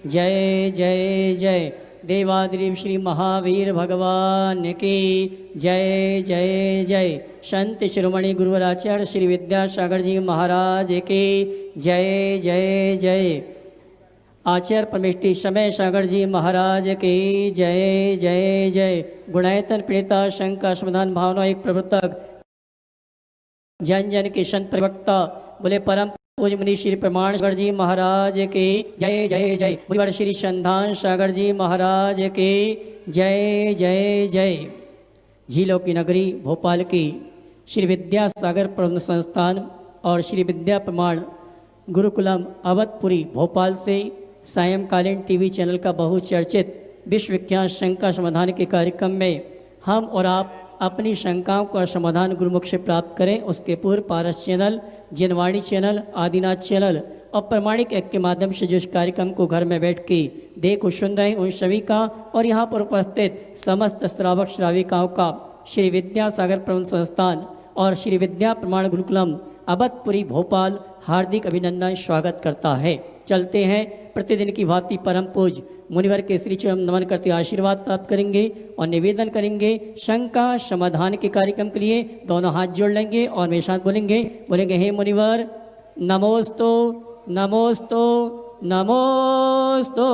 जय जय जय। देवादिदेव श्री महावीर भगवान की जय जय जय। संत शिरोमणि गुरुवराचार्य श्री विद्यासागर जी महाराज की जय जय जय। आचार्य परमेष्टि समय सागर जी महाराज की जय जय जय। गुणायतन प्रणेता शंका समाधान भावना एक प्रवर्तक जन जन के संत प्रवक्ता बोले परम पूज्य मुनि श्री प्रमाण सागर जी महाराज के जय जय जय। मुनिवर श्री संधान सागर जी महाराज के जय जय जय। झीलों की नगरी भोपाल की श्री विद्यासागर प्रबंध संस्थान और श्री विद्या प्रमाण गुरुकुलम अवधपुरी भोपाल से सायंकालीन टीवी चैनल का बहुचर्चित विश्वविख्यात शंका समाधान के कार्यक्रम में हम और आप अपनी शंकाओं का समाधान गुरुमुख से प्राप्त करें। उसके पूर्व पारस चैनल, जिनवाणी चैनल, आदिनाथ चैनल और प्रमाणिक ऐप के माध्यम से जो इस कार्यक्रम को घर में बैठ के देख सुन रहे उन सभी का और यहाँ पर उपस्थित समस्त श्रावक श्राविकाओं का श्री विद्यासागर प्रबंध संस्थान और श्री विद्या प्रमाण गुरुकुलम अवधपुरी भोपाल हार्दिक अभिनंदन स्वागत करता है। चलते हैं प्रतिदिन की भांति परम पूज मुनिवर के श्री चरण नमन करते आशीर्वाद प्राप्त करेंगे और निवेदन करेंगे शंका समाधान के कार्यक्रम के लिए दोनों हाथ जोड़ लेंगे और मेरे साथ बोलेंगे हे मुनिवर नमोस्तु नमोस्तु नमोस्तु।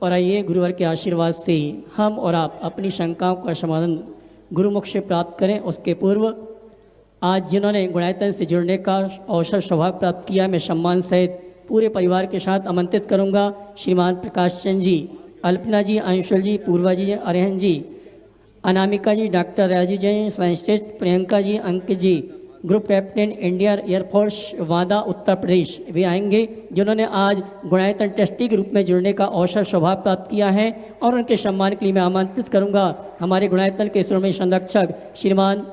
और आइए गुरुवर के आशीर्वाद से हम और आप अपनी शंकाओं का समाधान गुरुमुख से प्राप्त करें। उसके पूर्व आज जिन्होंने गुणायतन से जुड़ने का अवसर सौभाग्य प्राप्त किया मैं सम्मान सहित पूरे परिवार के साथ आमंत्रित करूंगा। श्रीमान प्रकाश चंद जी, अल्पना जी, अंशुल जी, पूर्वा जी, अरहन जी, अनामिका जी, डॉक्टर राजीव जी, साइंटिस्ट प्रियंका जी, अंकित जी, ग्रुप कैप्टन इंडियन एयरफोर्स वादा उत्तर प्रदेश भी आएंगे जिन्होंने आज गुणायतन ट्रस्टी के रूप में जुड़ने का अवसर सौभाग्य प्राप्त किया है और उनके सम्मान के लिए मैं आमंत्रित करूंगा हमारे गुणायतन के श्रोमणी संरक्षक श्रीमान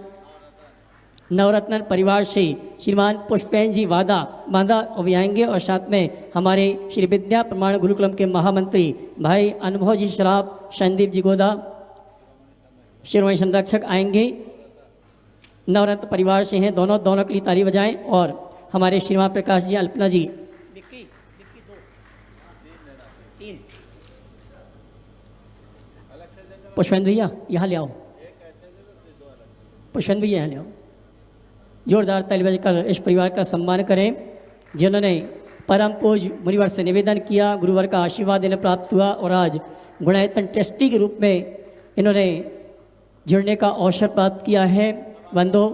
नवरत्न परिवार से श्रीमान पुष्पेन जी बांदा भी आएंगे और साथ में हमारे श्री विद्या प्रमाण गुरुकुलम के महामंत्री भाई अनुभव जी शराब, संदीप जी गोदा श्रोमणी संरक्षक आएंगे। नवरत्न परिवार से हैं दोनों के लिए ताली बजाएं। और हमारे श्रीमान प्रकाश जी, अल्पना जी, पुष्पेन भैया यहाँ ले आओ, पुष्पेन भैया यहाँ ले आओ। जोरदार ताली बजाकर इस परिवार का सम्मान करें जिन्होंने परम पूज मुनिवर से निवेदन किया, गुरुवर का आशीर्वाद इन्हें प्राप्त हुआ और आज गुणायतन ट्रस्टी के रूप में इन्होंने जुड़ने का अवसर प्राप्त किया है। बंधो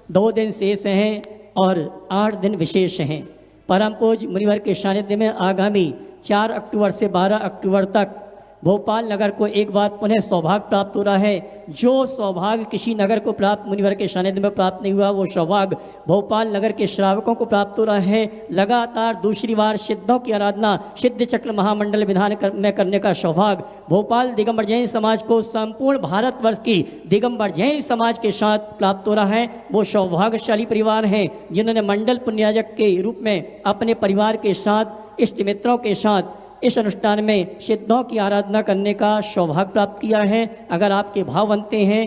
2 दिन शेष हैं और 8 दिन विशेष हैं। परम पूज मुनिवर के सानिध्य में आगामी 4 अक्टूबर से 12 अक्टूबर तक भोपाल नगर को एक बार पुनः सौभाग्य प्राप्त हो रहा है। जो सौभाग्य किसी नगर को प्राप्त मुनिवर के सानिध्य में प्राप्त नहीं हुआ वो सौभाग्य भोपाल नगर के श्रावकों को प्राप्त हो रहा है। लगातार दूसरी बार सिद्धों की आराधना सिद्ध चक्र महामंडल विधान में करने का सौभाग्य भोपाल दिगंबर जैन समाज को संपूर्ण भारतवर्ष की दिगंबर जैन समाज के साथ प्राप्त हो रहा है। वो सौभाग्यशाली परिवार हैं जिन्होंने मंडल पुण्याजक के रूप में अपने परिवार के साथ इष्ट मित्रों के साथ इस अनुष्ठान में सिद्धों की आराधना करने का सौभाग्य प्राप्त किया है। अगर आपके भाव बनते हैं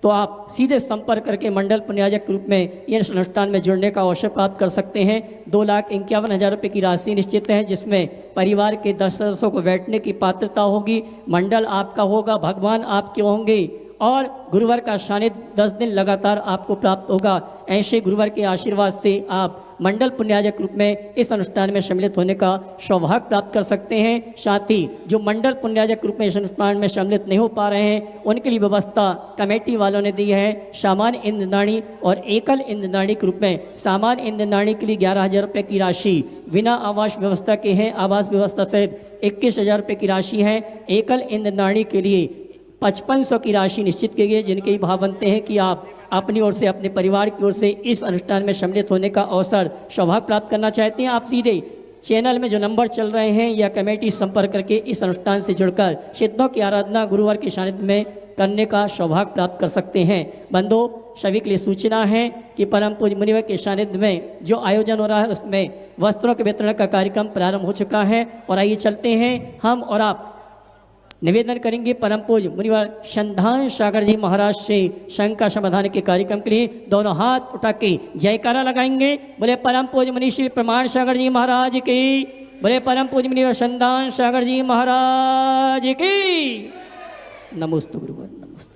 तो आप सीधे संपर्क करके मंडल पुण्याजक के रूप में इस अनुष्ठान में जुड़ने का अवसर प्राप्त कर सकते हैं। 2,51,000 रुपये की राशि निश्चित है जिसमें परिवार के 10 सदस्यों को बैठने की पात्रता होगी। मंडल आपका होगा, भगवान आपके होंगे और गुरुवर का सानिध्य 10 दिन लगातार आपको प्राप्त होगा। ऐसे गुरुवर के आशीर्वाद से आप मंडल पुण्याजक रूप में इस अनुष्ठान में सम्मिलित होने का सौभाग्य प्राप्त कर सकते हैं। साथ ही जो मंडल पुण्याजक रूप में इस अनुष्ठान में सम्मिलित नहीं हो पा रहे हैं उनके लिए व्यवस्था कमेटी वालों ने दी है। सामान्य इंद्रदानी और एकल इंद्रदानी के रूप में सामान्य इंद्रदानी के लिए 11,000 रुपये की राशि बिना आवास व्यवस्था के हैं, आवास व्यवस्था सहित 21,000 रुपये की राशि है। एकल इंद्रदानी के लिए 5500 की राशि निश्चित की गई जिनके भाव बनते हैं कि आप अपनी ओर से अपने परिवार की ओर से इस अनुष्ठान में सम्मिलित होने का अवसर सौभाग्य प्राप्त करना चाहते हैं। आप सीधे चैनल में जो नंबर चल रहे हैं या कमेटी संपर्क करके इस अनुष्ठान से जुड़कर सिद्धों की आराधना गुरुवार के सानिध्य में करने का सौभाग्य प्राप्त कर सकते हैं। बंधु सभी के लिए सूचना है कि परम पूज्य मुनिवर के सानिध्य में जो आयोजन हो रहा है उसमें वस्त्रों के वितरण का कार्यक्रम प्रारंभ हो चुका है। और आइए चलते हैं हम और आप निवेदन करेंगे परम पूज्य मुनिवर संधान सागर जी महाराज से शंका समाधान के कार्यक्रम के लिए दोनों हाथ उठा के जयकारा लगाएंगे। बोले परम पूज्य मुनि श्री प्रमाण सागर जी महाराज की, बोले परम पूज्य मुनिवर संधान सागर जी महाराज की। नमोस्तु गुरुवर, नमोस्तु।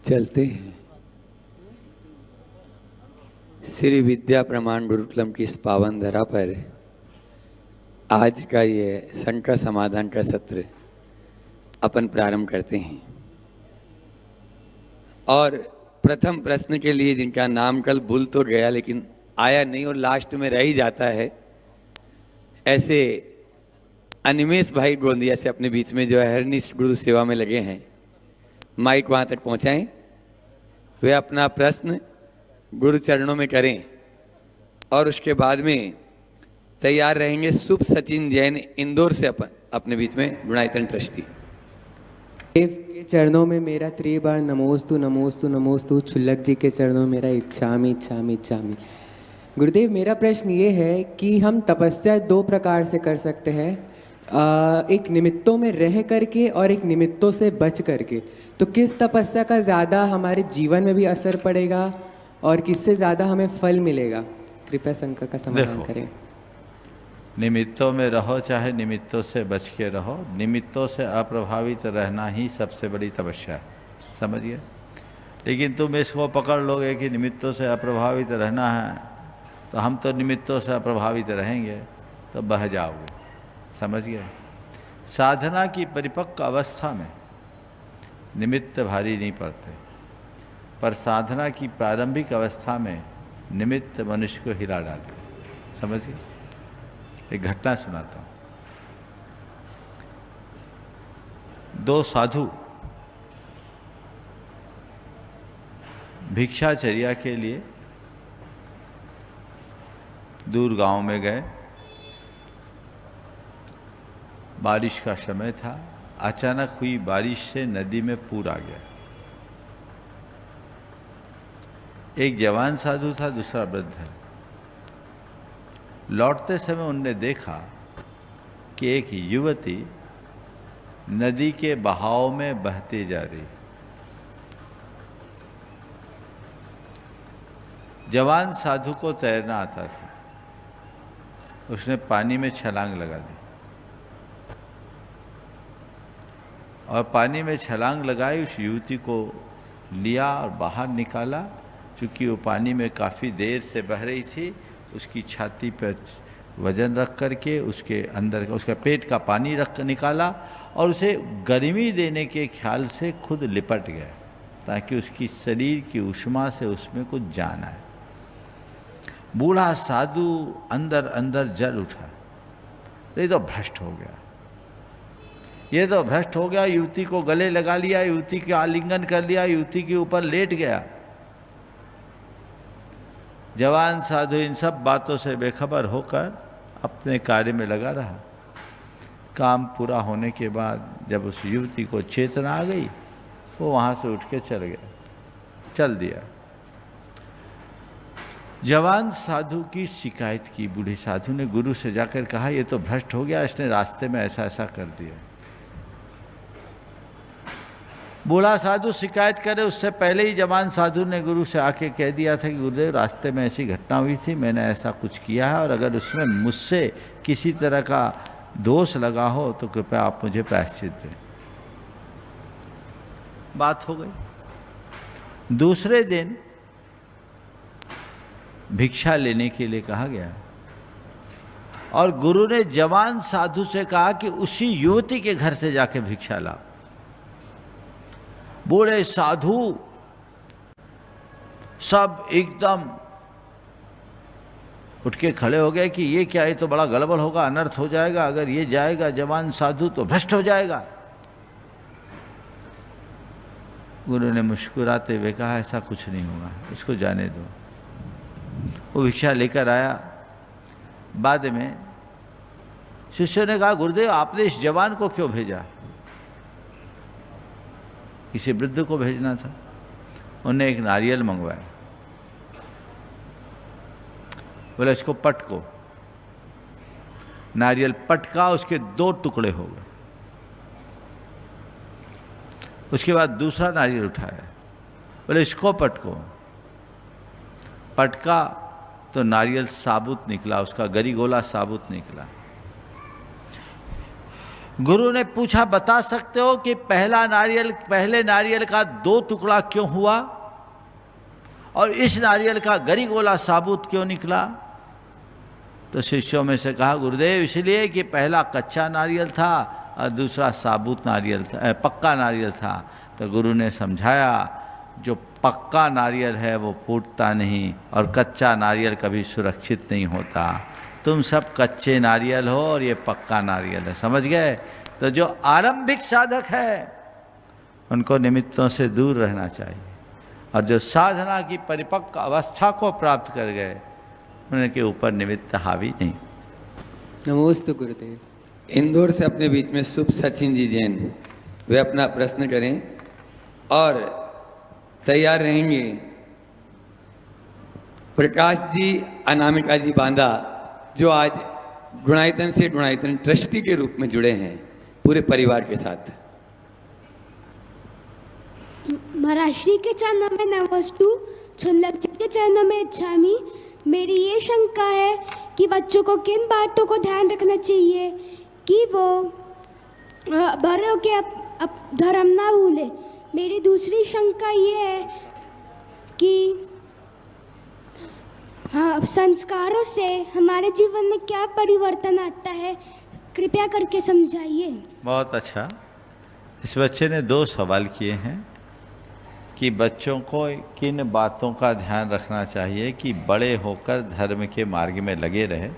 चलते हैं श्री विद्या प्रमाण गुरुकुलम की इस पावन धरा पर आज का ये शंका समाधान का सत्र अपन प्रारंभ करते हैं। और प्रथम प्रश्न के लिए जिनका नाम कल भूल तो गया लेकिन आया नहीं और लास्ट में रह ही जाता है, ऐसे अनिमेश भाई गोंदिया से अपने बीच में जो है हरनिष्ठ गुरु सेवा में लगे हैं, माइक वहाँ तक पहुँचाएं। वे अपना प्रश्न गुरु चरणों में करें और उसके बाद में तैयार रहेंगे शुभ सचिन जैन इंदौर से अपने बीच में गुणायतन ट्रस्टी। देव के चरणों में मेरा त्रिबार नमोस्तु नमोस्तु नमोस्तु, छुल्लक जी के चरणों में मेरा इच्छामि इच्छामि इच्छामि। गुरुदेव, मेरा प्रश्न ये है कि हम तपस्या दो प्रकार से कर सकते हैं, एक निमित्तों में रह करके और एक निमित्तों से बच करके। तो किस तपस्या का ज़्यादा हमारे जीवन में भी असर पड़ेगा और किससे ज़्यादा हमें फल मिलेगा? कृपया शंका का समाधान करें। निमित्तों में रहो चाहे निमित्तों से बच के रहो, निमित्तों से अप्रभावित रहना ही सबसे बड़ी तपस्या है, समझिए। लेकिन तुम इसको पकड़ लोगे कि निमित्तों से अप्रभावित रहना है, तो हम तो निमित्तों से अप्रभावित रहेंगे तो बह जाओगे, समझिए। साधना की परिपक्व अवस्था में निमित्त भारी नहीं पड़ते, पर साधना की प्रारंभिक अवस्था में निमित्त मनुष्य को हिला डालते, समझिए। एक घटना सुनाता हूँ। दो साधु भिक्षाचर्या के लिए दूर गांव में गए। बारिश का समय था, अचानक हुई बारिश से नदी में पूर आ गया। एक जवान साधु था, दूसरा वृद्ध है। लौटते समय उनने देखा कि एक युवती नदी के बहाव में बहती जा रही। जवान साधु को तैरना आता था, उसने पानी में छलांग लगा दी और पानी में छलांग लगाई, उस युवती को लिया और बाहर निकाला। चूँकि वो पानी में काफ़ी देर से बह रही थी, उसकी छाती पर वजन रख करके उसके अंदर उसका पेट का पानी रख निकाला और उसे गर्मी देने के ख्याल से खुद लिपट गया, ताकि उसकी शरीर की ऊष्मा से उसमें कुछ जान आए। बूढ़ा साधु अंदर अंदर जल उठा, ये तो भ्रष्ट हो गया, ये तो भ्रष्ट हो गया। युवती को गले लगा लिया, युवती का आलिंगन कर लिया, युवती के ऊपर लेट गया। जवान साधु इन सब बातों से बेखबर होकर अपने कार्य में लगा रहा। काम पूरा होने के बाद जब उस युवती को चेतना आ गई, वो वहाँ से उठ के चल दिया। जवान साधु की शिकायत की, बूढ़े साधु ने गुरु से जाकर कहा, ये तो भ्रष्ट हो गया, इसने रास्ते में ऐसा ऐसा कर दिया। बूढ़ा साधु शिकायत करे उससे पहले ही जवान साधु ने गुरु से आके कह दिया था कि गुरुदेव, रास्ते में ऐसी घटना हुई थी, मैंने ऐसा कुछ किया है और अगर उसमें मुझसे किसी तरह का दोष लगा हो तो कृपया आप मुझे प्रायश्चित दें। बात हो गई। दूसरे दिन भिक्षा लेने के लिए कहा गया और गुरु ने जवान साधु से कहा कि उसी युवती के घर से जाके भिक्षा लाओ। बूढ़े साधु सब एकदम उठ के खड़े हो गए कि ये क्या, ये तो बड़ा गड़बड़ होगा, अनर्थ हो जाएगा, अगर ये जाएगा जवान साधु तो भ्रष्ट हो जाएगा। गुरु ने मुस्कुराते हुए कहा, ऐसा कुछ नहीं होगा, इसको जाने दो। वो भिक्षा लेकर आया। बाद में शिष्य ने कहा, गुरुदेव आपने इस जवान को क्यों भेजा? किसी वृद्ध को भेजना था। उन्हें एक नारियल मंगवाया, बोला इसको पटको। नारियल पटका, उसके 2 टुकड़े हो गए। उसके बाद दूसरा नारियल उठाया, बोले इसको पटको। पटका तो नारियल साबुत निकला, उसका गरी गोला साबुत निकला। गुरु ने पूछा, बता सकते हो कि पहले नारियल का 2 टुकड़ा क्यों हुआ और इस नारियल का गरी गोला साबुत क्यों निकला? तो शिष्यों में से कहा, गुरुदेव इसलिए कि पहला कच्चा नारियल था और दूसरा साबुत नारियल था, पक्का नारियल था। तो गुरु ने समझाया, जो पक्का नारियल है वो फूटता नहीं और कच्चा नारियल कभी सुरक्षित नहीं होता। तुम सब कच्चे नारियल हो और ये पक्का नारियल है, समझ गए? तो जो आरंभिक साधक है उनको निमित्तों से दूर रहना चाहिए, और जो साधना की परिपक्व अवस्था को प्राप्त कर गए उनके ऊपर निमित्त हावी नहीं। नमोस्तु गुरुदेव। इंदौर से अपने बीच में शुभ सचिन जी जैन, वे अपना प्रश्न करें और तैयार रहेंगे प्रकाश जी अनामिका जी बांदा, जो आज गुणायतन से गुणायतन ट्रस्टी के रूप में जुड़े हैं पूरे परिवार के साथ। महाराष्ट्री के चरणों में नमोस्तु, छुल्लक जी के चरणों में इच्छामी। मेरी ये शंका है कि बच्चों को किन बातों को ध्यान रखना चाहिए कि वो बड़े होके अब धर्म ना भूले। मेरी दूसरी शंका ये है कि हाँ, संस्कारों से हमारे जीवन में क्या परिवर्तन आता है, कृपया करके समझाइए। बहुत अच्छा। इस बच्चे ने 2 सवाल किए हैं कि बच्चों को किन बातों का ध्यान रखना चाहिए कि बड़े होकर धर्म के मार्ग में लगे रहे,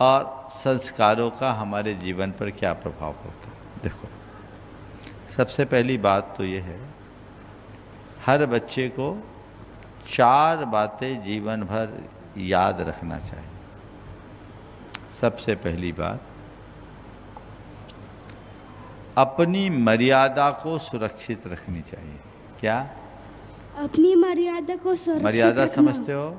और संस्कारों का हमारे जीवन पर क्या प्रभाव पड़ता है। देखो, सबसे पहली बात तो ये है, हर बच्चे को 4 बातें जीवन भर याद रखना चाहिए। सबसे पहली बात, अपनी मर्यादा को सुरक्षित रखनी चाहिए। क्या? अपनी मर्यादा को सुरक्षित मर्यादा रखना। समझते हो?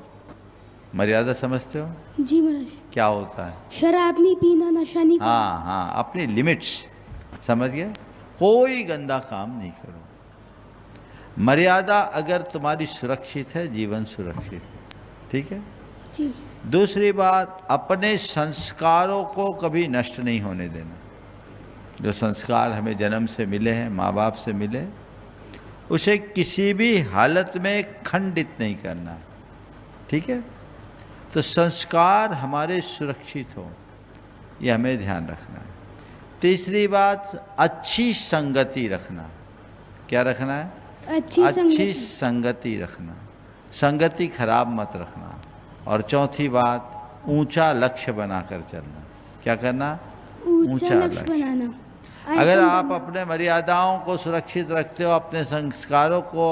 मर्यादा समझते हो? जी महाराज। क्या होता है? शराब नहीं पीना, नशा नहीं करना। हाँ, अपनी लिमिट्स समझ गए। कोई गंदा काम नहीं करो। मर्यादा अगर तुम्हारी सुरक्षित है, जीवन सुरक्षित है। ठीक है जी। दूसरी बात, अपने संस्कारों को कभी नष्ट नहीं होने देना। जो संस्कार हमें जन्म से मिले हैं, माँ बाप से मिले, उसे किसी भी हालत में खंडित नहीं करना। ठीक है, तो संस्कार हमारे सुरक्षित हो, ये हमें ध्यान रखना है। तीसरी बात, अच्छी संगति रखना। क्या रखना है? अच्छी संगति रखना, संगति खराब मत रखना। और चौथी बात, ऊंचा लक्ष्य बनाकर चलना। क्या करना? ऊंचा लक्ष्य बनाना। अगर आप अपने मर्यादाओं को सुरक्षित रखते हो, अपने संस्कारों को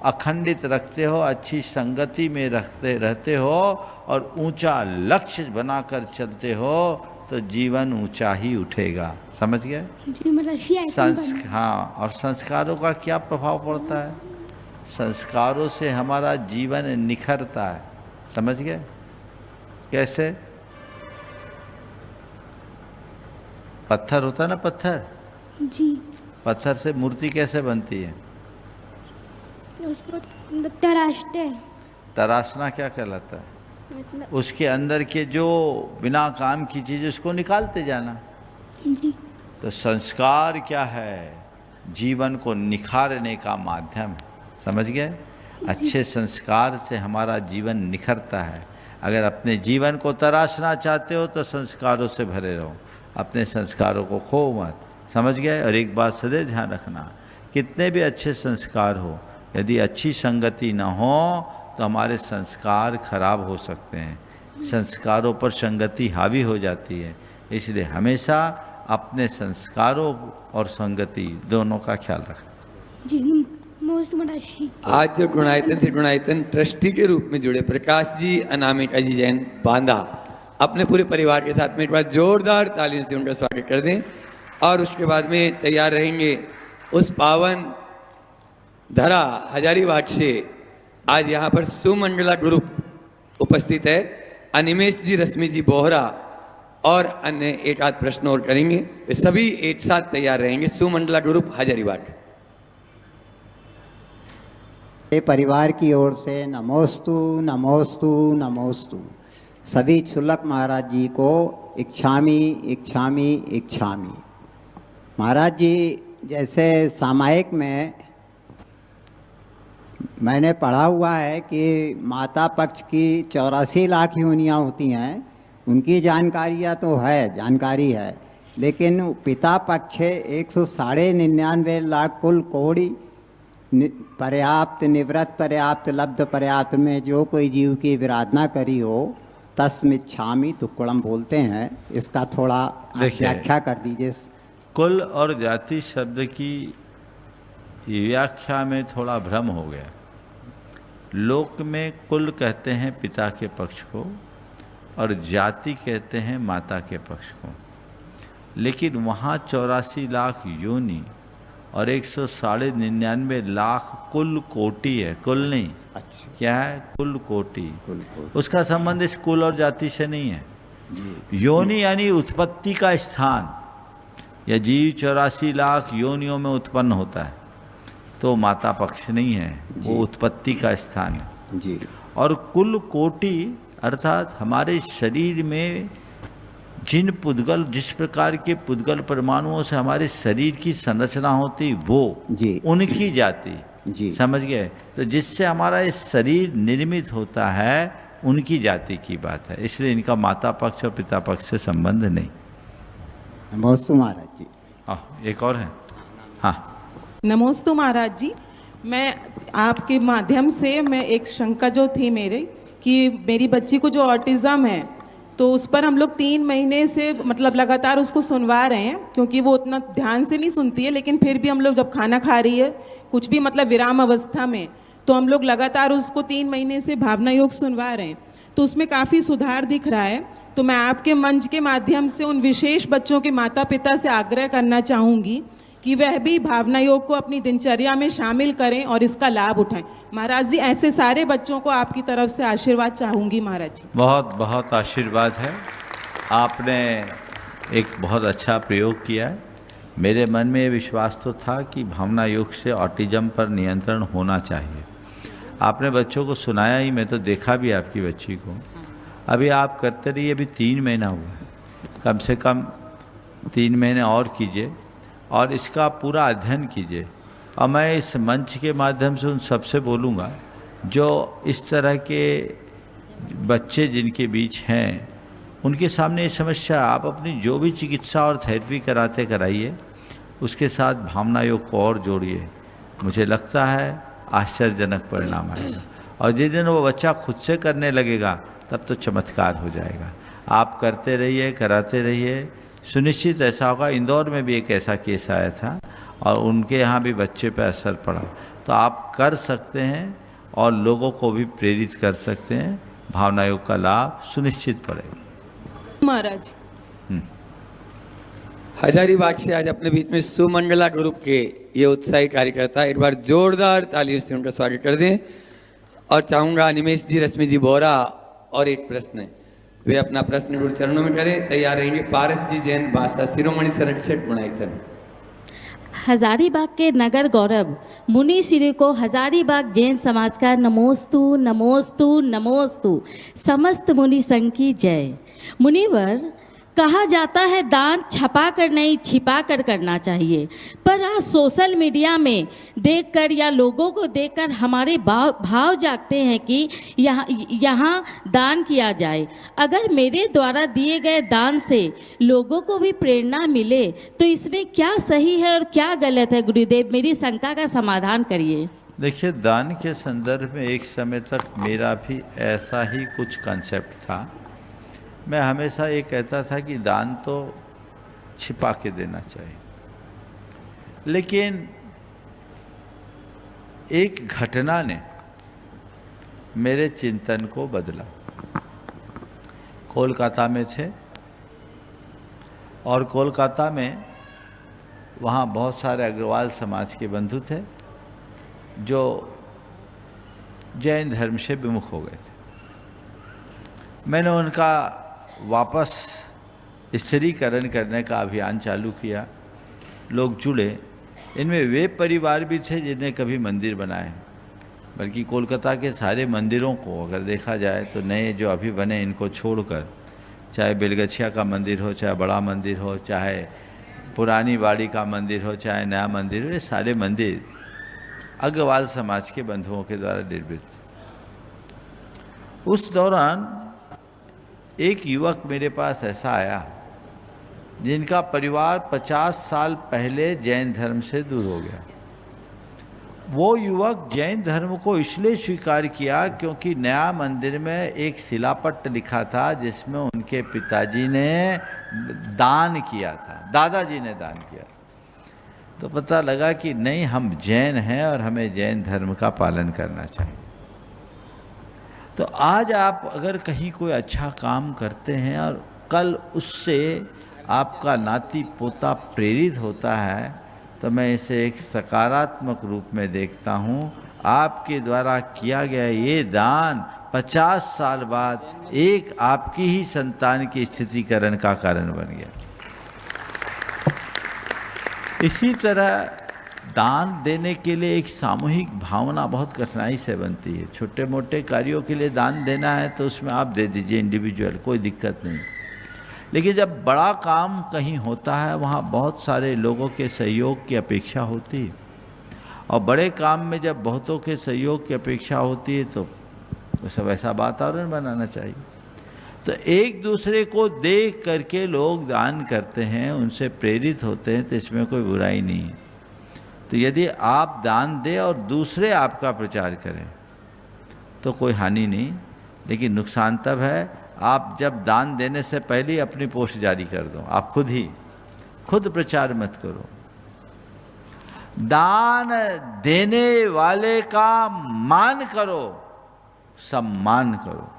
अखंडित रखते हो, अच्छी संगति में रहते हो और ऊंचा लक्ष्य बनाकर चलते हो, तो जीवन ऊंचा ही उठेगा। समझ गए? हाँ, और संस्कारों का क्या प्रभाव पड़ता है? संस्कारों से हमारा जीवन निखरता है। समझ गए? कैसे? पत्थर होता है ना, पत्थर जी, पत्थर से मूर्ति कैसे बनती है? उसको तराशते हैं। तराशना क्या कहलाता है? मतलब उसके अंदर के जो बिना काम की चीज़, उसको निकालते जाना। जी। तो संस्कार क्या है? जीवन को निखारने का माध्यम है। समझ गए? अच्छे संस्कार से हमारा जीवन निखरता है। अगर अपने जीवन को तराशना चाहते हो तो संस्कारों से भरे रहो, अपने संस्कारों को खो मत। समझ गए? और एक बात सदैव ध्यान रखना, कितने भी अच्छे संस्कार हो, यदि अच्छी संगति न हो तो हमारे संस्कार खराब हो सकते हैं। संस्कारों पर संगति हावी हो जाती है। इसलिए हमेशा अपने संस्कारों और संगति दोनों का ख्याल रखें। जी, मोस्ट मराठी। आज जो गुणायतन से गुणायतन ट्रस्टी के रूप में जुड़े प्रकाश जी अनामिका जी जैन बांदा, अपने पूरे परिवार के साथ में एक बार जोरदार तालियों से उनका स्वागत कर दें। और उसके बाद में तैयार रहेंगे उस पावन धरा हजारीबाग से आज यहाँ पर सुमंडला ग्रुप उपस्थित है। अनिमेश जी, रश्मि जी बोहरा और अन्य एक आध प्रश्न और करेंगे। वे सभी एक साथ तैयार रहेंगे। सुमंडला ग्रुप हजारीबाग। परिवार की ओर से नमोस्तु नमोस्तु नमोस्तु। सभी क्षुल्लक महाराज जी को इच्छामि इच्छामि इच्छामि। महाराज जी, जैसे सामायिक में मैंने पढ़ा हुआ है कि माता पक्ष की 84 लाख योनियाँ होती हैं, उनकी जानकारियाँ तो जानकारी है, लेकिन पिता पक्ष 199 लाख कुल कोड़ी पर्याप्त निवृत्त पर्याप्त लब्ध पर्याप्त में जो कोई जीव की विराधना करी हो तस्मिच्छामि तुक्कड़म बोलते हैं। इसका थोड़ा व्याख्या कर दीजिए। कुल और जाति शब्द की व्याख्या में थोड़ा भ्रम हो गया। लोक में कुल कहते हैं पिता के पक्ष को और जाति कहते हैं माता के पक्ष को, लेकिन वहाँ 84 लाख योनि और 199 लाख कुल कोटि है। कुल नहीं, अच्छा, क्या है? कुल कोटि। कुल उसका संबंध इस कुल और जाति से नहीं है। योनि यानी उत्पत्ति का स्थान। यह जीव 84 लाख योनियों में उत्पन्न होता है तो माता पक्ष नहीं है, वो उत्पत्ति का स्थान है जी। और कुल कोटि अर्थात हमारे शरीर में जिन पुद्गल, जिस प्रकार के पुद्गल परमाणुओं से हमारे शरीर की संरचना होती वो जी, उनकी जाति जी, समझ गए। तो जिससे हमारा ये शरीर निर्मित होता है उनकी जाति की बात है, इसलिए इनका माता पक्ष और पिता पक्ष से संबंध नहीं। नमोस्तु महाराज जी। एक और है। हाँ, नमोस्तु महाराज जी। मैं आपके माध्यम से मैं एक शंका जो थी मेरे कि मेरी बच्ची को जो ऑटिज़म है तो उस पर हम लोग 3 महीने से मतलब लगातार उसको सुनवा रहे हैं, क्योंकि वो उतना ध्यान से नहीं सुनती है, लेकिन फिर भी हम लोग जब खाना खा रही है कुछ भी मतलब विराम अवस्था में तो हम लोग लगातार उसको 3 महीने से भावना योग सुनवा रहे हैं, तो उसमें काफ़ी सुधार दिख रहा है। तो मैं आपके मंच के माध्यम से उन विशेष बच्चों के माता पिता से आग्रह करना चाहूँगी कि वह भी भावना योग को अपनी दिनचर्या में शामिल करें और इसका लाभ उठाएं। महाराज जी, ऐसे सारे बच्चों को आपकी तरफ से आशीर्वाद चाहूँगी महाराज जी। बहुत बहुत आशीर्वाद है। आपने एक बहुत अच्छा प्रयोग किया है। मेरे मन में ये विश्वास तो था कि भावना योग से ऑटिज्म पर नियंत्रण होना चाहिए। आपने बच्चों को सुनाया ही, मैं तो देखा भी आपकी बच्ची को। अभी आप करते रहिए, अभी 3 महीना हुआ है, कम से कम 3 महीने और कीजिए और इसका पूरा अध्ययन कीजिए। और मैं इस मंच के माध्यम से उन सबसे बोलूँगा जो इस तरह के बच्चे जिनके बीच हैं उनके सामने ये समस्या, आप अपनी जो भी चिकित्सा और थेरेपी कराते कराइए, उसके साथ भावना योग को और जोड़िए। मुझे लगता है आश्चर्यजनक परिणाम आएगा और जिस दिन वो बच्चा खुद से करने लगेगा तब तो चमत्कार हो जाएगा। आप करते रहिए, कराते रहिए, सुनिश्चित ऐसा होगा। इंदौर में भी एक ऐसा केस आया था और उनके यहाँ भी बच्चे पर असर पड़ा। तो आप कर सकते हैं और लोगों को भी प्रेरित कर सकते हैं। भावना योग का लाभ सुनिश्चित पड़ेगा। महाराज हजारीबाग से आज अपने बीच में सुमंडला ग्रुप के ये उत्साही कार्यकर्ता, एक बार जोरदार तालियों से उनका स्वागत कर दें। और चाहूँगा निमेश जी, रश्मि जी बोरा और एक प्रश्न है, वे अपना प्रश्न गुरु चरणों में करें। तैयार रहेंगे पारस जी जैन बास्ता, शिरोमणि संरक्षक गुणायतन। हजारीबाग के नगर गौरव मुनि श्री को हजारीबाग जैन समाज का नमोस्तु नमोस्तु नमोस्तु। समस्त मुनि संघ की जय। मुनिवर, कहा जाता है दान छपा कर नहीं छिपा कर करना चाहिए, पर आज सोशल मीडिया में देखकर या लोगों को देखकर हमारे भाव जागते हैं कि यहाँ दान किया जाए। अगर मेरे द्वारा दिए गए दान से लोगों को भी प्रेरणा मिले तो इसमें क्या सही है और क्या गलत है? गुरुदेव, मेरी शंका का समाधान करिए। देखिए, दान के संदर्भ में एक समय तक मेरा भी ऐसा ही कुछ कंसेप्ट था। मैं हमेशा ये कहता था कि दान तो छिपा के देना चाहिए, लेकिन एक घटना ने मेरे चिंतन को बदला। कोलकाता में थे और कोलकाता में वहाँ बहुत सारे अग्रवाल समाज के बंधु थे जो जैन धर्म से विमुख हो गए थे। मैंने उनका वापस स्त्रीकरण करने का अभियान चालू किया, लोग जुड़े। इनमें वे परिवार भी थे जिन्हें कभी मंदिर बनाए, बल्कि कोलकाता के सारे मंदिरों को अगर देखा जाए तो नए जो अभी बने इनको छोड़कर, चाहे बेलगछिया का मंदिर हो, चाहे बड़ा मंदिर हो, चाहे पुरानी बाड़ी का मंदिर हो, चाहे नया मंदिर हो, ये सारे मंदिर अग्रवाल समाज के बंधुओं के द्वारा निर्मित। उस दौरान एक युवक मेरे पास ऐसा आया जिनका परिवार 50 साल पहले जैन धर्म से दूर हो गया। वो युवक जैन धर्म को इसलिए स्वीकार किया क्योंकि नया मंदिर में एक शिलापट्ट लिखा था जिसमें उनके पिताजी ने दान किया था, दादाजी ने दान किया। तो पता लगा कि नहीं, हम जैन हैं और हमें जैन धर्म का पालन करना चाहिए। तो आज आप अगर कहीं कोई अच्छा काम करते हैं और कल उससे आपका नाती पोता प्रेरित होता है, तो मैं इसे एक सकारात्मक रूप में देखता हूँ। आपके द्वारा किया गया ये दान 50 साल बाद एक आपकी ही संतान की स्थितिकरण का कारण बन गया। इसी तरह दान देने के लिए एक सामूहिक भावना बहुत कठिनाई से बनती है। छोटे मोटे कार्यों के लिए दान देना है तो उसमें आप दे दीजिए इंडिविजुअल, कोई दिक्कत नहीं। लेकिन जब बड़ा काम कहीं होता है वहाँ बहुत सारे लोगों के सहयोग की अपेक्षा होती है, और बड़े काम में जब बहुतों के सहयोग की अपेक्षा होती है तो सब ऐसा वातावरण बनाना चाहिए। तो एक दूसरे को देख करके लोग दान करते हैं, उनसे प्रेरित होते हैं, तो इसमें कोई बुराई नहीं है। तो यदि आप दान दें और दूसरे आपका प्रचार करें तो कोई हानि नहीं, लेकिन नुकसान तब है आप जब दान देने से पहले ही अपनी पोस्ट जारी कर दो। आप खुद प्रचार मत करो। दान देने वाले का मान करो, सम्मान करो।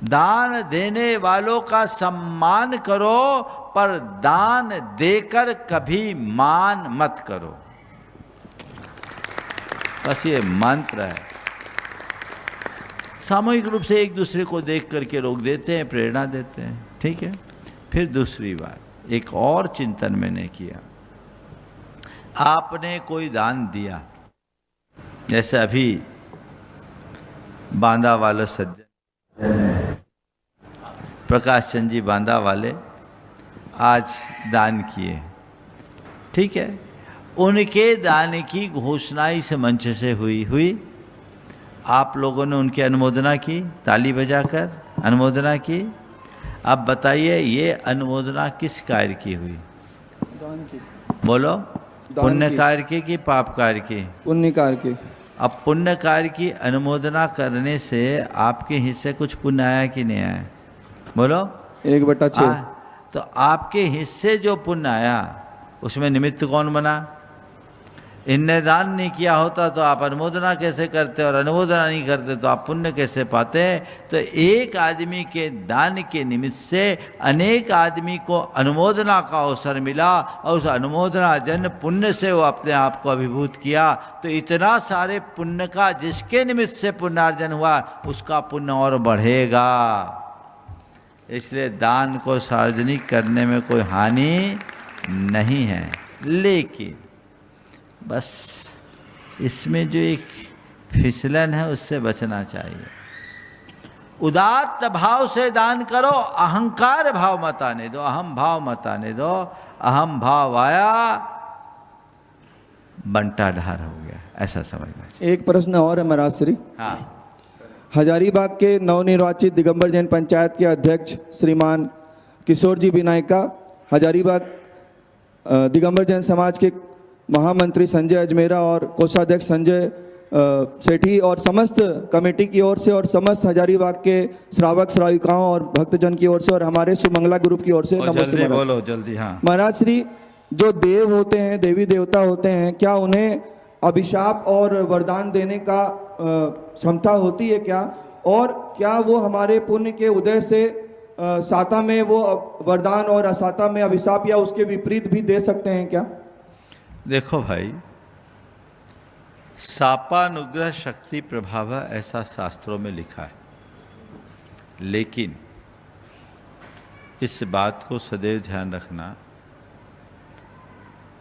दान देने वालों का सम्मान करो, पर दान देकर कभी मान मत करो। बस ये मंत्र है। सामूहिक रूप से एक दूसरे को देख करके लोग देते हैं, प्रेरणा देते हैं, ठीक है। फिर दूसरी बात, एक और चिंतन मैंने किया। आपने कोई दान दिया, जैसे अभी बांदा वाले सज्जन प्रकाश चंद जी बांदा वाले आज दान किए, ठीक है। उनके दान की घोषणा इस मंच से हुई। आप लोगों ने उनकी अनुमोदना की, ताली बजाकर अनुमोदना की। अब बताइए ये अनुमोदना किस कार्य की हुई? दान की। बोलो, पुण्य कार्य की कि पाप कार्य की? पुण्य कार्य की। अब पुण्य कार्य की अनुमोदना करने से आपके हिस्से कुछ पुण्य आया कि नहीं आया? बोलो। 1/6। तो आपके हिस्से जो पुण्य आया उसमें निमित्त कौन बना? इनने दान नहीं किया होता तो आप अनुमोदना कैसे करते, और अनुमोदना नहीं करते तो आप पुण्य कैसे पाते? तो एक आदमी के दान के निमित्त से अनेक आदमी को अनुमोदना का अवसर मिला, और उस अनुमोदना जन पुण्य से वो अपने आप को अभिभूत किया। तो इतना सारे पुण्य का जिसके निमित्त से पुण्यार्जन हुआ उसका पुण्य और बढ़ेगा। इसलिए दान को सार्वजनिक करने में कोई हानि नहीं है, लेकिन बस इसमें जो एक फिसलन है उससे बचना चाहिए। उदात्त भाव से दान करो, अहंकार भाव मत आने दो, अहम भाव मत आने दो। अहम भाव आया, बंटा ढार हो गया, ऐसा समझना चाहिए। एक प्रश्न और है महाराज श्री। हाँ। हजारीबाग के नवनिर्वाचित दिगंबर जैन पंचायत के अध्यक्ष श्रीमान किशोर जी विनायका, हजारीबाग दिगंबर जैन समाज के महामंत्री संजय अजमेरा और कोषाध्यक्ष संजय सेठी और समस्त कमेटी की ओर से और समस्त हजारीबाग के श्रावक श्राविकाओं और भक्तजन की ओर से और हमारे सुमंगला ग्रुप की ओर से नमस्ते। बोलो जल्दी। हाँ महाराज श्री, जो देव होते हैं, देवी देवता होते हैं, क्या उन्हें अभिशाप और वरदान देने का क्षमता होती है क्या? और क्या वो हमारे पुण्य के उदय से साता में वो वरदान और असाता में अभिशाप या उसके विपरीत भी दे सकते हैं क्या? देखो भाई, सापानुग्रह शक्ति प्रभाव ऐसा शास्त्रों में लिखा है, लेकिन इस बात को सदैव ध्यान रखना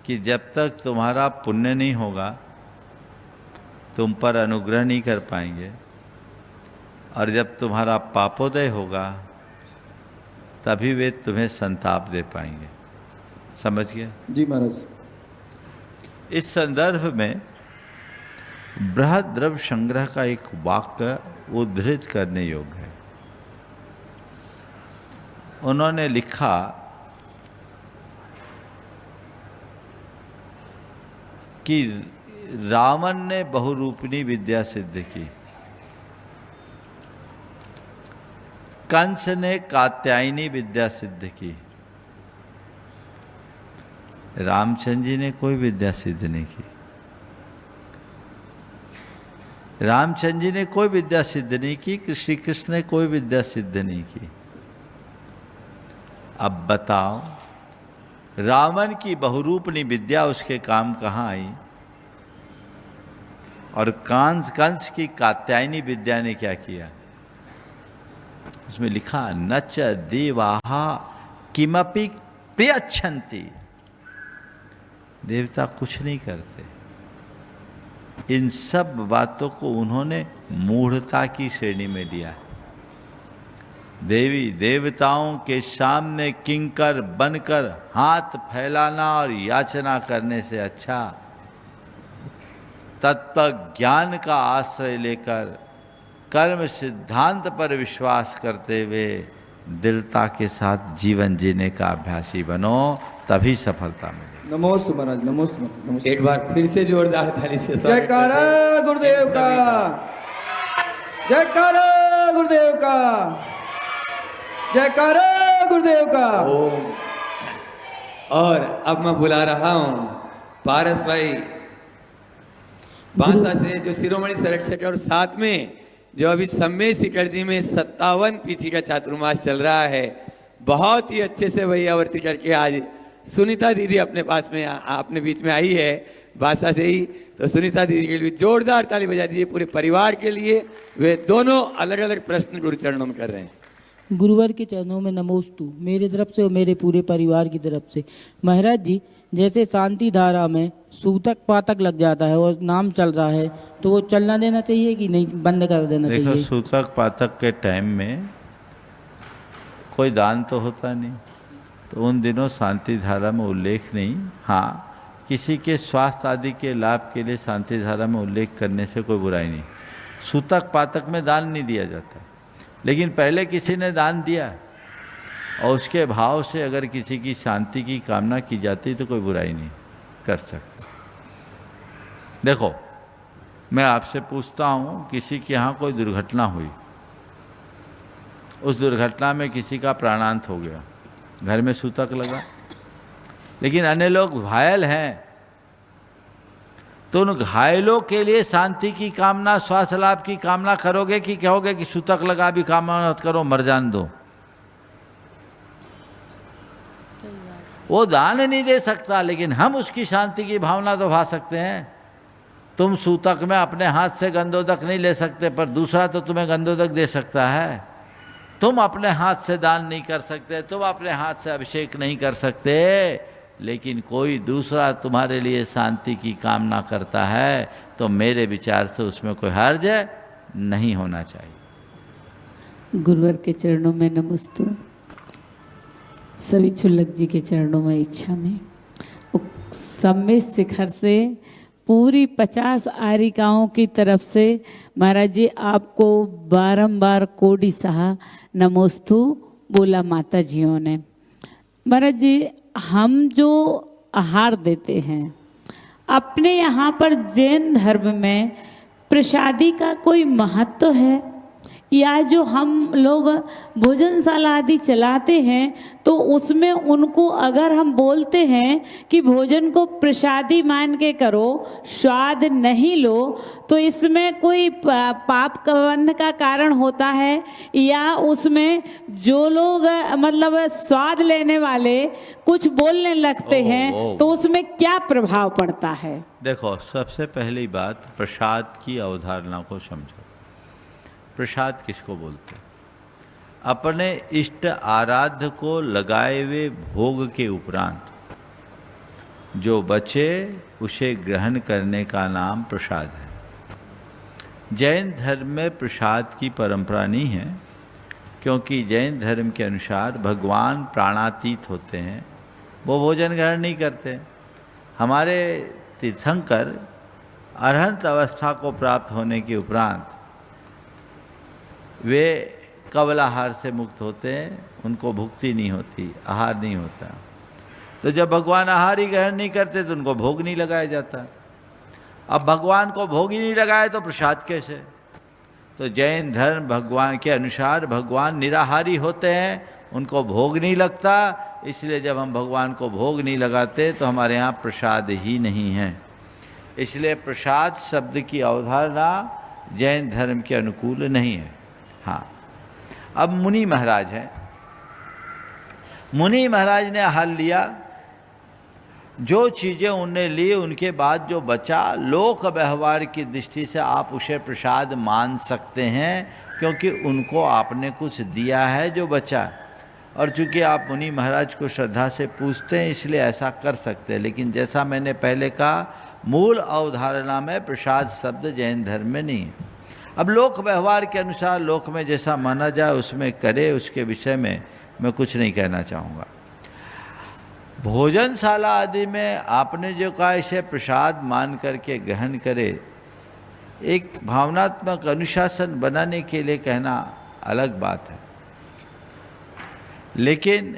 कि जब तक तुम्हारा पुण्य नहीं होगा तुम पर अनुग्रह नहीं कर पाएंगे, और जब तुम्हारा पापोदय होगा तभी वे तुम्हें संताप दे पाएंगे। समझ गए? जी महाराज। इस संदर्भ में बृहद द्रव्य संग्रह का एक वाक्य उद्धृत करने योग्य है। उन्होंने लिखा कि रावण ने बहुरूपिणी विद्या सिद्ध की, कंस ने कात्यायनी विद्या सिद्ध की, रामचंद्र जी ने कोई विद्या सिद्ध नहीं की। रामचंद्र जी ने कोई विद्या सिद्ध नहीं की, श्री कृष्ण ने कोई विद्या सिद्ध नहीं की। अब बताओ, रावण की बहुरूपणी विद्या उसके काम कहाँ आई, और कंस की कात्यायनी विद्या ने क्या किया? उसमें लिखा नच देवाहा किमपि प्रियच्छन्ति, देवता कुछ नहीं करते। इन सब बातों को उन्होंने मूढ़ता की श्रेणी में लिया। देवी देवताओं के सामने किंकर बनकर हाथ फैलाना और याचना करने से अच्छा तत्व ज्ञान का आश्रय लेकर कर्म सिद्धांत पर विश्वास करते हुए दृढ़ता के साथ जीवन जीने का अभ्यासी बनो, तभी सफलता मिलेगी। नमोस्तु महाराज, नमोस्तु, नमोस्तु। एक बार फिर से जोरदार ताली से स्वागत जयकारा करते हैं। गुरुदेव का, जयकारा गुरुदेव का, जयकारा गुरुदेव का। ओम। और अब मैं बुला रहा हूं पारस भाई बांसा से, जो शिरोमणि संरक्षक, और साथ में जो अभी सम्मेद शिखरजी में 57 पीछी का चातुर्मास चल रहा है, बहुत ही अच्छे से वही आवर्ती करके आज सुनीता दीदी अपने पास में अपने बीच में आई है बांसा से ही। तो सुनीता दीदी के लिए जोरदार ताली बजा दीजिए, पूरे परिवार के लिए। वे दोनों अलग अलग प्रश्न गुरु चरणों में कर रहे हैं। गुरुवर के चरणों में नमोस्तु, मेरी तरफ से और मेरे पूरे परिवार की तरफ से। महाराज जी, जैसे शांति धारा में सूतक पातक लग जाता है और नाम चल रहा है, तो वो चलना देना चाहिए कि नहीं, बंद कर देना चाहिए? देखो, सूतक पातक के टाइम में कोई दान तो होता नहीं, तो उन दिनों शांति धारा में उल्लेख नहीं। हाँ, किसी के स्वास्थ्य आदि के लाभ के लिए शांति धारा में उल्लेख करने से कोई बुराई नहीं। सूतक पातक में दान नहीं दिया जाता, लेकिन पहले किसी ने दान दिया और उसके भाव से अगर किसी की शांति की कामना की जाती तो कोई बुराई नहीं कर सकता। देखो, मैं आपसे पूछता हूँ, किसी के यहाँ कोई दुर्घटना हुई, उस दुर्घटना में किसी का प्राणांत हो गया, घर में सूतक लगा, लेकिन अन्य लोग घायल हैं, तो उन घायलों के लिए शांति की कामना, स्वास्थ्य लाभ की कामना करोगे कि कहोगे कि सूतक लगा भी कामना मत करो, मर जान दो? वो दान नहीं दे सकता, लेकिन हम उसकी शांति की भावना तो भा सकते हैं। तुम सूतक में अपने हाथ से गंधोदक नहीं ले सकते, पर दूसरा तो तुम्हें गंधोदक दे सकता है। तुम अपने हाथ से दान नहीं कर सकते, तुम अपने हाथ से अभिषेक नहीं कर सकते, लेकिन कोई दूसरा तुम्हारे लिए शांति की कामना करता है, तो मेरे विचार से उसमें कोई हर्ज नहीं होना चाहिए। गुरुवर के चरणों में नमस्तु, सभी छुल्लक जी के चरणों में इच्छा में सम्मेद शिखर से पूरी 50 आरिकाओं की तरफ से महाराज जी आपको बारंबार कोटि सहा नमोस्तु बोला माता जियों ने। महाराज जी, हम जो आहार देते हैं अपने यहाँ पर जैन धर्म में, प्रसादी का कोई महत्व है? या जो हम लोग भोजनशाला आदि चलाते हैं, तो उसमें उनको अगर हम बोलते हैं कि भोजन को प्रसादी मान के करो, स्वाद नहीं लो, तो इसमें कोई पाप बंध का कारण होता है? या उसमें जो लोग मतलब स्वाद लेने वाले कुछ बोलने लगते हैं, तो उसमें क्या प्रभाव पड़ता है? देखो, सबसे पहली बात, प्रसाद की अवधारणा को समझो। प्रसाद किसको बोलते हैं? अपने इष्ट आराध्य को लगाए हुए भोग के उपरांत जो बचे उसे ग्रहण करने का नाम प्रसाद है। जैन धर्म में प्रसाद की परंपरा नहीं है, क्योंकि जैन धर्म के अनुसार भगवान प्राणातीत होते हैं, वो भोजन ग्रहण नहीं करते। हमारे तीर्थंकर अरहंत अवस्था को प्राप्त होने के उपरांत वे कवल आहार से मुक्त होते हैं, उनको भुक्ति नहीं होती, आहार नहीं होता। तो जब भगवान आहार ही ग्रहण नहीं करते तो उनको भोग नहीं लगाया जाता। अब भगवान को भोग ही नहीं लगाए तो प्रसाद कैसे? तो जैन धर्म भगवान के अनुसार भगवान निराहारी होते हैं, उनको भोग नहीं लगता, इसलिए जब हम भगवान को भोग नहीं लगाते तो हमारे यहाँ प्रसाद ही नहीं है। इसलिए प्रसाद शब्द की अवधारणा जैन धर्म के अनुकूल नहीं है। हाँ, अब मुनि महाराज हैं। मुनि महाराज ने आहार लिया, जो चीज़ें उनने ली उनके बाद जो बचा, लोक व्यवहार की दृष्टि से आप उसे प्रसाद मान सकते हैं, क्योंकि उनको आपने कुछ दिया है जो बचा। और चूँकि आप मुनि महाराज को श्रद्धा से पूछते हैं इसलिए ऐसा कर सकते हैं। लेकिन जैसा मैंने पहले कहा, मूल अवधारणा में प्रसाद शब्द जैन धर्म में नहीं है। अब लोक व्यवहार के अनुसार लोक में जैसा माना जाए उसमें करे, उसके विषय में मैं कुछ नहीं कहना चाहूँगा। भोजनशाला आदि में आपने जो कहा इसे प्रसाद मान करके ग्रहण करे, एक भावनात्मक अनुशासन बनाने के लिए कहना अलग बात है, लेकिन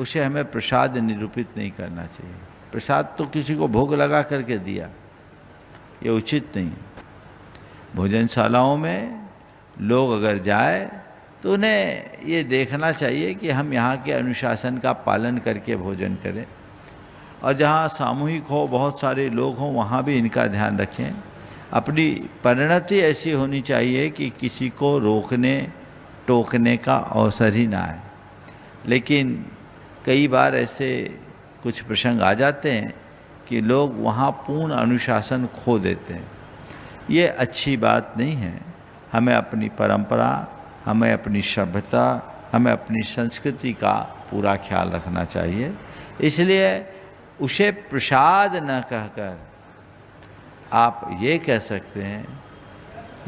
उसे हमें प्रसाद निरूपित नहीं करना चाहिए। प्रसाद तो किसी को भोग लगा करके दिया, ये उचित नहीं है। भोजनशालाओं में लोग अगर जाए तो उन्हें ये देखना चाहिए कि हम यहाँ के अनुशासन का पालन करके भोजन करें, और जहाँ सामूहिक हो, बहुत सारे लोग हों, वहाँ भी इनका ध्यान रखें। अपनी परिणति ऐसी होनी चाहिए कि किसी को रोकने टोकने का अवसर ही ना आए। लेकिन कई बार ऐसे कुछ प्रसंग आ जाते हैं कि लोग वहाँ पूर्ण अनुशासन खो देते हैं। ये अच्छी बात नहीं है। हमें अपनी परंपरा, हमें अपनी सभ्यता, हमें अपनी संस्कृति का पूरा ख्याल रखना चाहिए। इसलिए उसे प्रसाद न कहकर आप ये कह सकते हैं,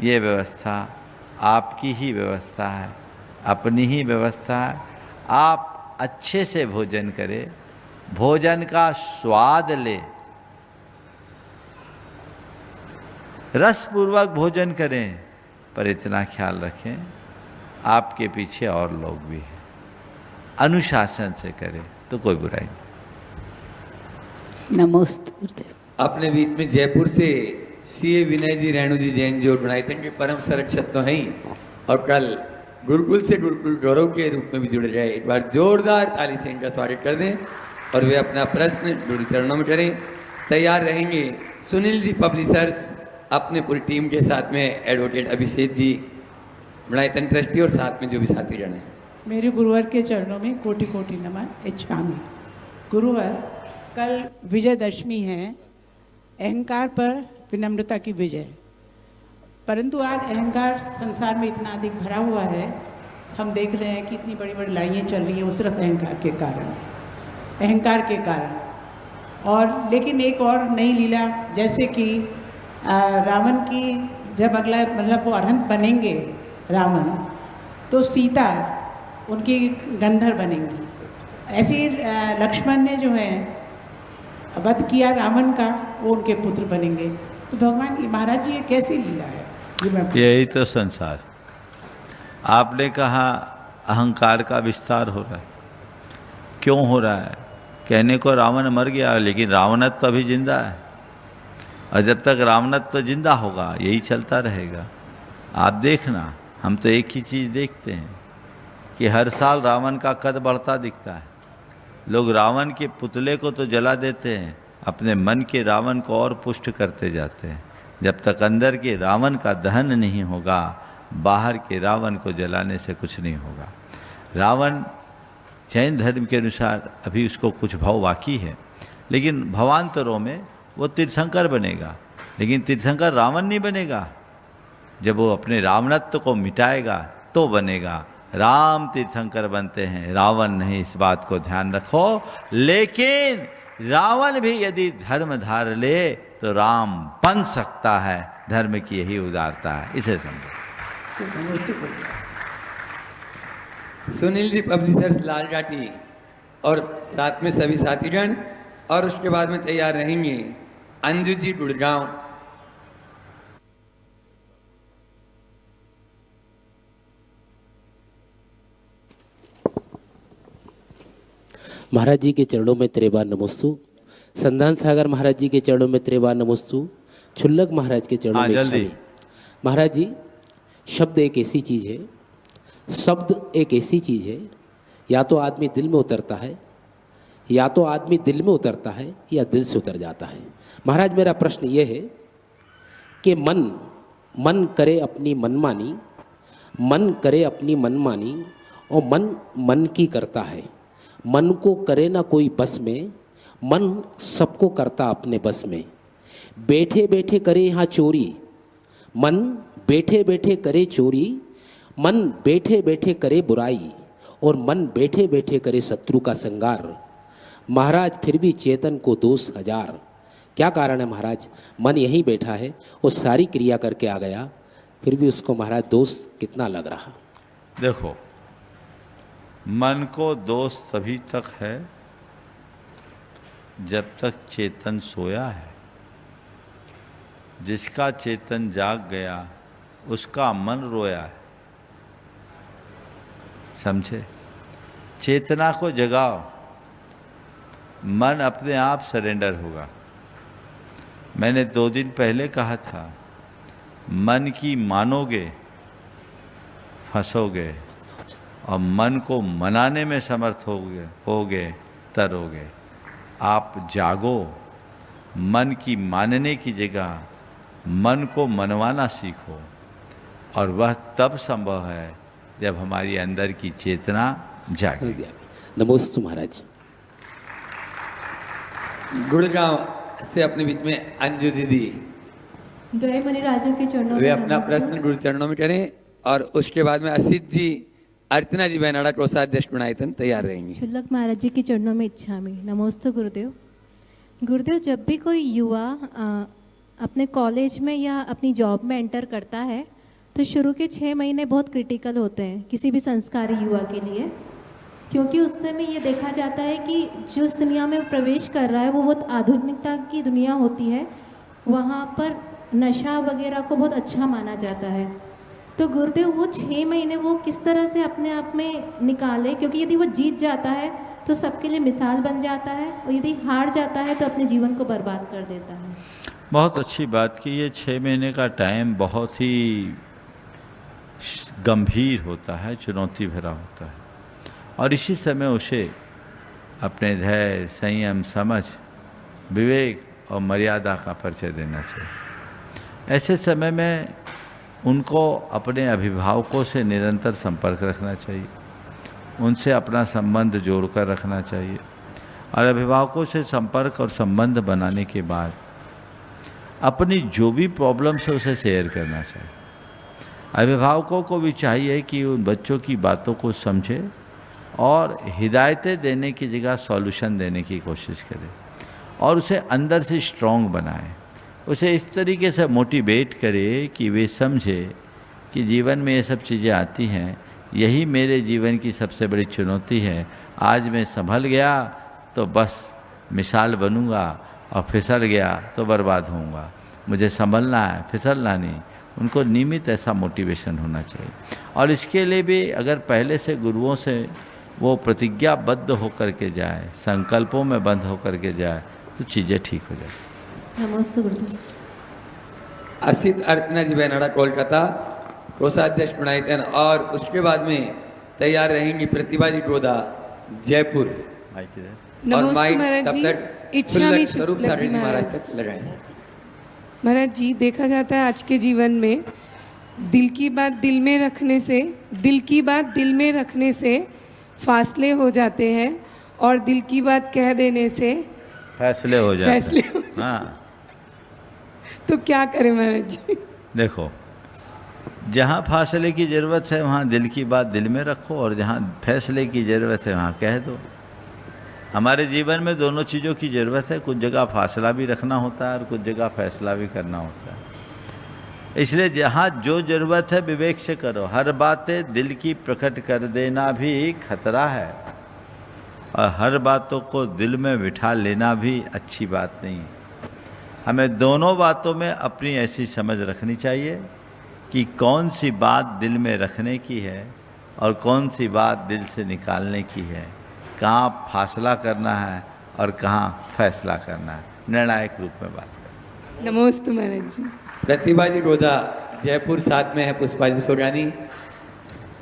ये व्यवस्था आपकी ही व्यवस्था है, अपनी ही व्यवस्था है, आप अच्छे से भोजन करें, भोजन का स्वाद ले, रसपूर्वक भोजन करें, पर इतना ख्याल रखें आपके पीछे और लोग भी हैं। अनुशासन से करें तो कोई बुराई नहीं। नमस्ते। अपने बीच में जयपुर से सीए विनय जी, रेणु जी जैन जो गुणायतन के परम संरक्षक तो हैं, और कल गुरुकुल से गुरुकुल गौरव के रूप में भी जुड़े रहे। एक बार जोरदार ताली से इनका स्वागत कर दें और वे अपना प्रश्न गुरु चरणों में करें। तैयार रहेंगे सुनील जी पब्लिशर्स अपने पूरी टीम के साथ में, एडवोकेट अभिषेक जी गुणायतन ट्रस्टी और साथ में जो भी साथी जन हैं। मेरे गुरुवर के चरणों में कोटि कोटि नमन। इच्छामी गुरुवर, कल विजयदशमी है, अहंकार पर विनम्रता की विजय। परंतु आज अहंकार संसार में इतना अधिक भरा हुआ है, हम देख रहे हैं कि इतनी बड़ी बड़ी लड़ाइयाँ चल रही है वो सिर्फ अहंकार के कारण, अहंकार के कारण। और लेकिन एक और नई लीला, जैसे कि रावण की जब अगला मतलब वो अरहंत बनेंगे रावण, तो सीता उनकी गंधर बनेंगी। ऐसे लक्ष्मण ने जो है वध किया रावण का, वो उनके पुत्र बनेंगे। तो भगवान महाराज जी ये कैसी लीला है? यही तो संसार। आपने कहा अहंकार का विस्तार हो रहा है, क्यों हो रहा है? कहने को रावण मर गया, लेकिन रावणत्व तो अभी जिंदा है, और जब तक रावणत्व तो जिंदा होगा यही चलता रहेगा। आप देखना, हम तो एक ही चीज़ देखते हैं कि हर साल रावण का कद बढ़ता दिखता है। लोग रावण के पुतले को तो जला देते हैं, अपने मन के रावण को और पुष्ट करते जाते हैं। जब तक अंदर के रावण का दहन नहीं होगा, बाहर के रावण को जलाने से कुछ नहीं होगा। रावण जैन धर्म के अनुसार अभी उसको कुछ भाव बाकी है, लेकिन भवांतरों में वो तीर्थंकर बनेगा। लेकिन तीर्थंकर रावण नहीं बनेगा, जब वो अपने रावणत्व को मिटाएगा तो बनेगा। राम तीर्थंकर बनते हैं, रावण नहीं। इस बात को ध्यान रखो। लेकिन रावण भी यदि धर्म धार ले तो राम बन सकता है। धर्म की यही उदारता है, इसे समझो। सुनील जी पब्लिशर्स लाल घाटी और साथ में सभी साथीगण, और उसके बाद में तैयार रहेंगे अंजू जी गुड़गांव। महाराज जी के चरणों में त्रिबार नमोस्तु। संधान सागर महाराज जी के चरणों में त्रिबार नमोस्तु। छुल्लक महाराज के चरणों में जल्दी। महाराज जी, शब्द एक ऐसी चीज़ है, शब्द एक ऐसी चीज़ है, या तो आदमी दिल में उतरता है, या तो आदमी दिल में उतरता है या दिल से उतर जाता है। महाराज, मेरा प्रश्न ये है कि मन करे अपनी मनमानी, मन करे अपनी मनमानी, और मन की करता है। मन को करे ना कोई बस में, मन सबको करता अपने बस में। बैठे बैठे करे यहाँ चोरी, मन बैठे बैठे करे चोरी, मन बैठे बैठे करे बुराई, और मन बैठे बैठे करे शत्रु का संगार। महाराज, फिर भी चेतन को दोष हजार। क्या कारण है महाराज? मन यहीं बैठा है, वो सारी क्रिया करके आ गया, फिर भी उसको महाराज दोष कितना लग रहा? देखो, मन को दोष तभी तक है जब तक चेतन सोया है। जिसका चेतन जाग गया उसका मन रोया है। समझे? चेतना को जगाओ, मन अपने आप सरेंडर होगा। मैंने 2 दिन पहले कहा था, मन की मानोगे फंसोगे, और मन को मनाने में समर्थ होगे तरोगे। आप जागो, मन की मानने की जगह मन को मनवाना सीखो, और वह तब संभव है जब हमारी अंदर की चेतना जागे। नमोस्तु महाराज। गुड़गांव से अपने बीच में अंजू दीदी, जय मणि राजू के चरणों वे में अपना नमस्ते। प्रश्न गुरु चरणों में करें, और उसके बाद में असित जी, अर्चना जी बैनाड़ा कोषाध्यक्ष गुणायतन तैयार रहेंगे। छुल्लक महाराज जी के चरणों में इच्छामि। नमोस्तु गुरुदेव। गुरुदेव, जब भी कोई युवा अपने कॉलेज में या अपनी जॉब में एंटर करता है तो शुरू के 6 महीने बहुत क्रिटिकल होते हैं किसी भी संस्कारी युवा के लिए, क्योंकि उस समय ये देखा जाता है कि जिस दुनिया में प्रवेश कर रहा है वो बहुत आधुनिकता की दुनिया होती है, वहाँ पर नशा वगैरह को बहुत अच्छा माना जाता है। तो गुरुदेव, वो 6 महीने वो किस तरह से अपने आप में निकाले, क्योंकि यदि वो जीत जाता है तो सबके लिए मिसाल बन जाता है, और यदि हार जाता है तो अपने जीवन को बर्बाद कर देता है। बहुत अच्छी बात की। ये 6 महीने का टाइम बहुत ही गंभीर होता है, चुनौती भरा होता है, और इसी समय उसे अपने धैर्य, संयम, समझ, विवेक और मर्यादा का परिचय देना चाहिए। ऐसे समय में उनको अपने अभिभावकों से निरंतर संपर्क रखना चाहिए, उनसे अपना संबंध जोड़कर रखना चाहिए, और अभिभावकों से संपर्क और संबंध बनाने के बाद अपनी जो भी प्रॉब्लम्स है उसे शेयर करना चाहिए। अभिभावकों को भी चाहिए कि उन बच्चों की बातों को समझे और हिदायतें देने की जगह सॉल्यूशन देने की कोशिश करें, और उसे अंदर से स्ट्रॉन्ग बनाए। उसे इस तरीके से मोटिवेट करे कि वे समझे कि जीवन में ये सब चीज़ें आती हैं, यही मेरे जीवन की सबसे बड़ी चुनौती है। आज मैं संभल गया तो बस मिसाल बनूंगा, और फिसल गया तो बर्बाद होऊंगा। मुझे संभलना है, फिसलना नहीं। उनको नियमित ऐसा मोटिवेशन होना चाहिए, और इसके लिए भी अगर पहले से गुरुओं से वो प्रतिज्ञाबद्ध होकर के जाए, संकल्पों में बंद होकर के जाए, तो चीज़ें ठीक हो जाए। नमस्ते गुरुदेव। असित अर्चना जी बैनाड़ा कोलकाता कोषाध्यक्ष गुणायतन, और उसके बाद में तैयार रहेंगी प्रतिभा जी गोदा जयपुर। और माइक तब तक छुल्लक स्वरूप सागर जी महाराज तक लगाएंगे। महाराज जी, देखा जाता है आज के जीवन में दिल की बात दिल में रखने से, दिल की बात दिल में रखने से फासले हो जाते हैं, और दिल की बात कह देने से फैसले हो जाते हैं। हाँ, तो क्या करें महाराज जी? देखो, जहाँ फासले की ज़रूरत है वहाँ दिल की बात दिल में रखो, और जहाँ फैसले की ज़रूरत है वहाँ कह दो। हमारे जीवन में दोनों चीज़ों की ज़रूरत है, कुछ जगह फासला भी रखना होता है और कुछ जगह फैसला भी करना होता है। इसलिए जहाँ जो ज़रूरत है विवेक से करो। हर बातें दिल की प्रकट कर देना भी खतरा है, और हर बातों को दिल में बिठा लेना भी अच्छी बात नहीं है। हमें दोनों बातों में अपनी ऐसी समझ रखनी चाहिए कि कौन सी बात दिल में रखने की है और कौन सी बात दिल से निकालने की है, कहाँ फासला करना है और कहाँ फैसला करना है, निर्णायक रूप में बात करें। नमोस्तु महाराज जी। प्रतिभा जी गोदा जयपुर, साथ में है पुष्पा जी सोगानी,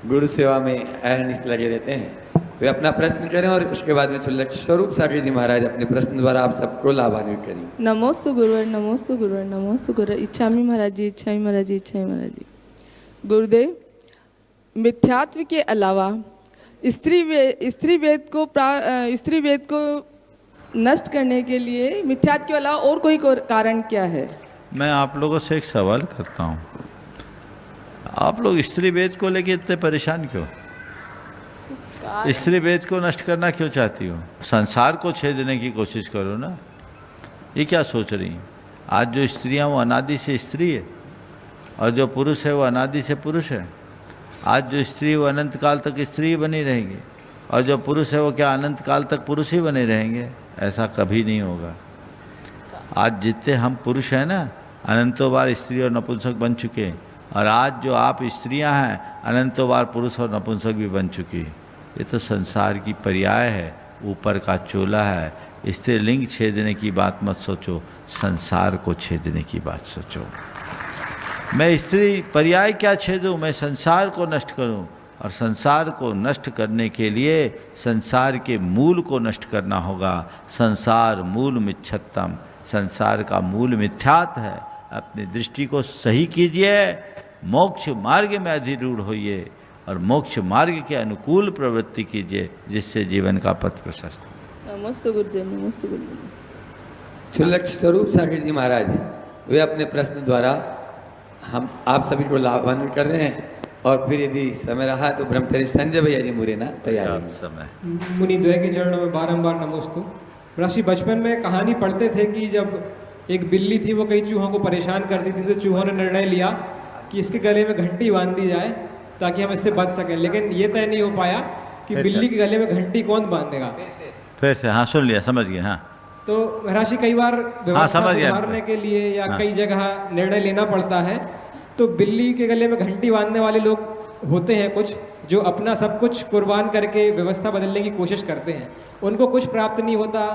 गुरु सेवा में अहर्निश लगे रहते हैं। वे अपना प्रश्न करें और उसके बाद में चुल्लक स्वरूप सागर जी महाराज अपने प्रश्न द्वारा आप सबको लाभान्वित करें। नमोस्तु गुरुवर, नमोस्तु गुरुवर, नमोस्तु गुरुवर। इच्छामि महाराज जी, इच्छामि महाराज जी, इच्छामि महाराज जी। गुरुदेव, मिथ्यात्व के अलावा स्त्री वेद को नष्ट करने के लिए मिथ्यात्व के अलावा और कोई कारण क्या है? मैं आप लोगों से एक सवाल करता हूँ, आप लोग स्त्री वेद को लेकर इतने परेशान क्यों? स्त्री वेद को नष्ट करना क्यों चाहती हो? संसार को छेदने की कोशिश करो ना। ये क्या सोच रही हैं? आज जो स्त्रियां वो अनादि से स्त्री है, और जो पुरुष है वो अनादि से पुरुष है। आज जो स्त्री वो अनंत काल तक स्त्री बनी रहेगी, और जो पुरुष है वो क्या अनंत काल तक पुरुष ही बने रहेंगे? ऐसा कभी नहीं होगा। आज जितने हम पुरुष हैं ना, अनंतों बार स्त्री और नपुंसक बन चुके हैं, और आज जो आप स्त्रियां हैं अनंतों बार पुरुष और नपुंसक भी बन चुकी है। ये तो संसार की पर्याय है, ऊपर का चोला है। स्त्रीलिंग छेदने की बात मत सोचो, संसार को छेदने की बात सोचो। मैं स्त्री पर्याय क्या छेदूं? मैं संसार को नष्ट करूं, और संसार को नष्ट करने के लिए संसार के मूल को नष्ट करना होगा। संसार मूल मिच्छत्तम, संसार का मूल मिथ्यात है। अपनी दृष्टि को सही कीजिए, मोक्ष मार्ग में अधिरूढ़ होइए, और मोक्ष मार्ग के अनुकूल प्रवृत्ति कीजिए, जिससे जीवन का पथ प्रशस्त हो। नमस्ते गुरुदेव, नमस्ते गुरुदेव। चुल्लक स्वरूप सागर जी महाराज वे अपने प्रश्न द्वारा हम आप सभी को लाभान्वित कर रहे हैं, और फिर यदि समय रहा तो ब्रह्मचर्य संजय भैया जी मुरैना तैयार हैं। समय मुनि द्वय के चरणों में बारंबार नमोस्तु। राशि बचपन में कहानी पढ़ते थे कि जब एक बिल्ली थी वो कई चूहों को परेशान करती थी, तो चूहों ने निर्णय लिया कि इसके गले में घंटी बांध दी जाए ताकि हम इससे बच सकें। लेकिन ये तय नहीं हो पाया कि बिल्ली के गले में घंटी कौन बांधेगा। फिर से हाँ, सुन लिया, समझ गया। हाँ, तो राशि कई बार व्यवस्था सुधारने के लिए या कई जगह निर्णय लेना पड़ता है, तो बिल्ली के गले में घंटी बांधने वाले लोग होते हैं कुछ, जो अपना सब कुछ कुर्बान करके व्यवस्था बदलने की कोशिश करते हैं। उनको कुछ प्राप्त नहीं होता,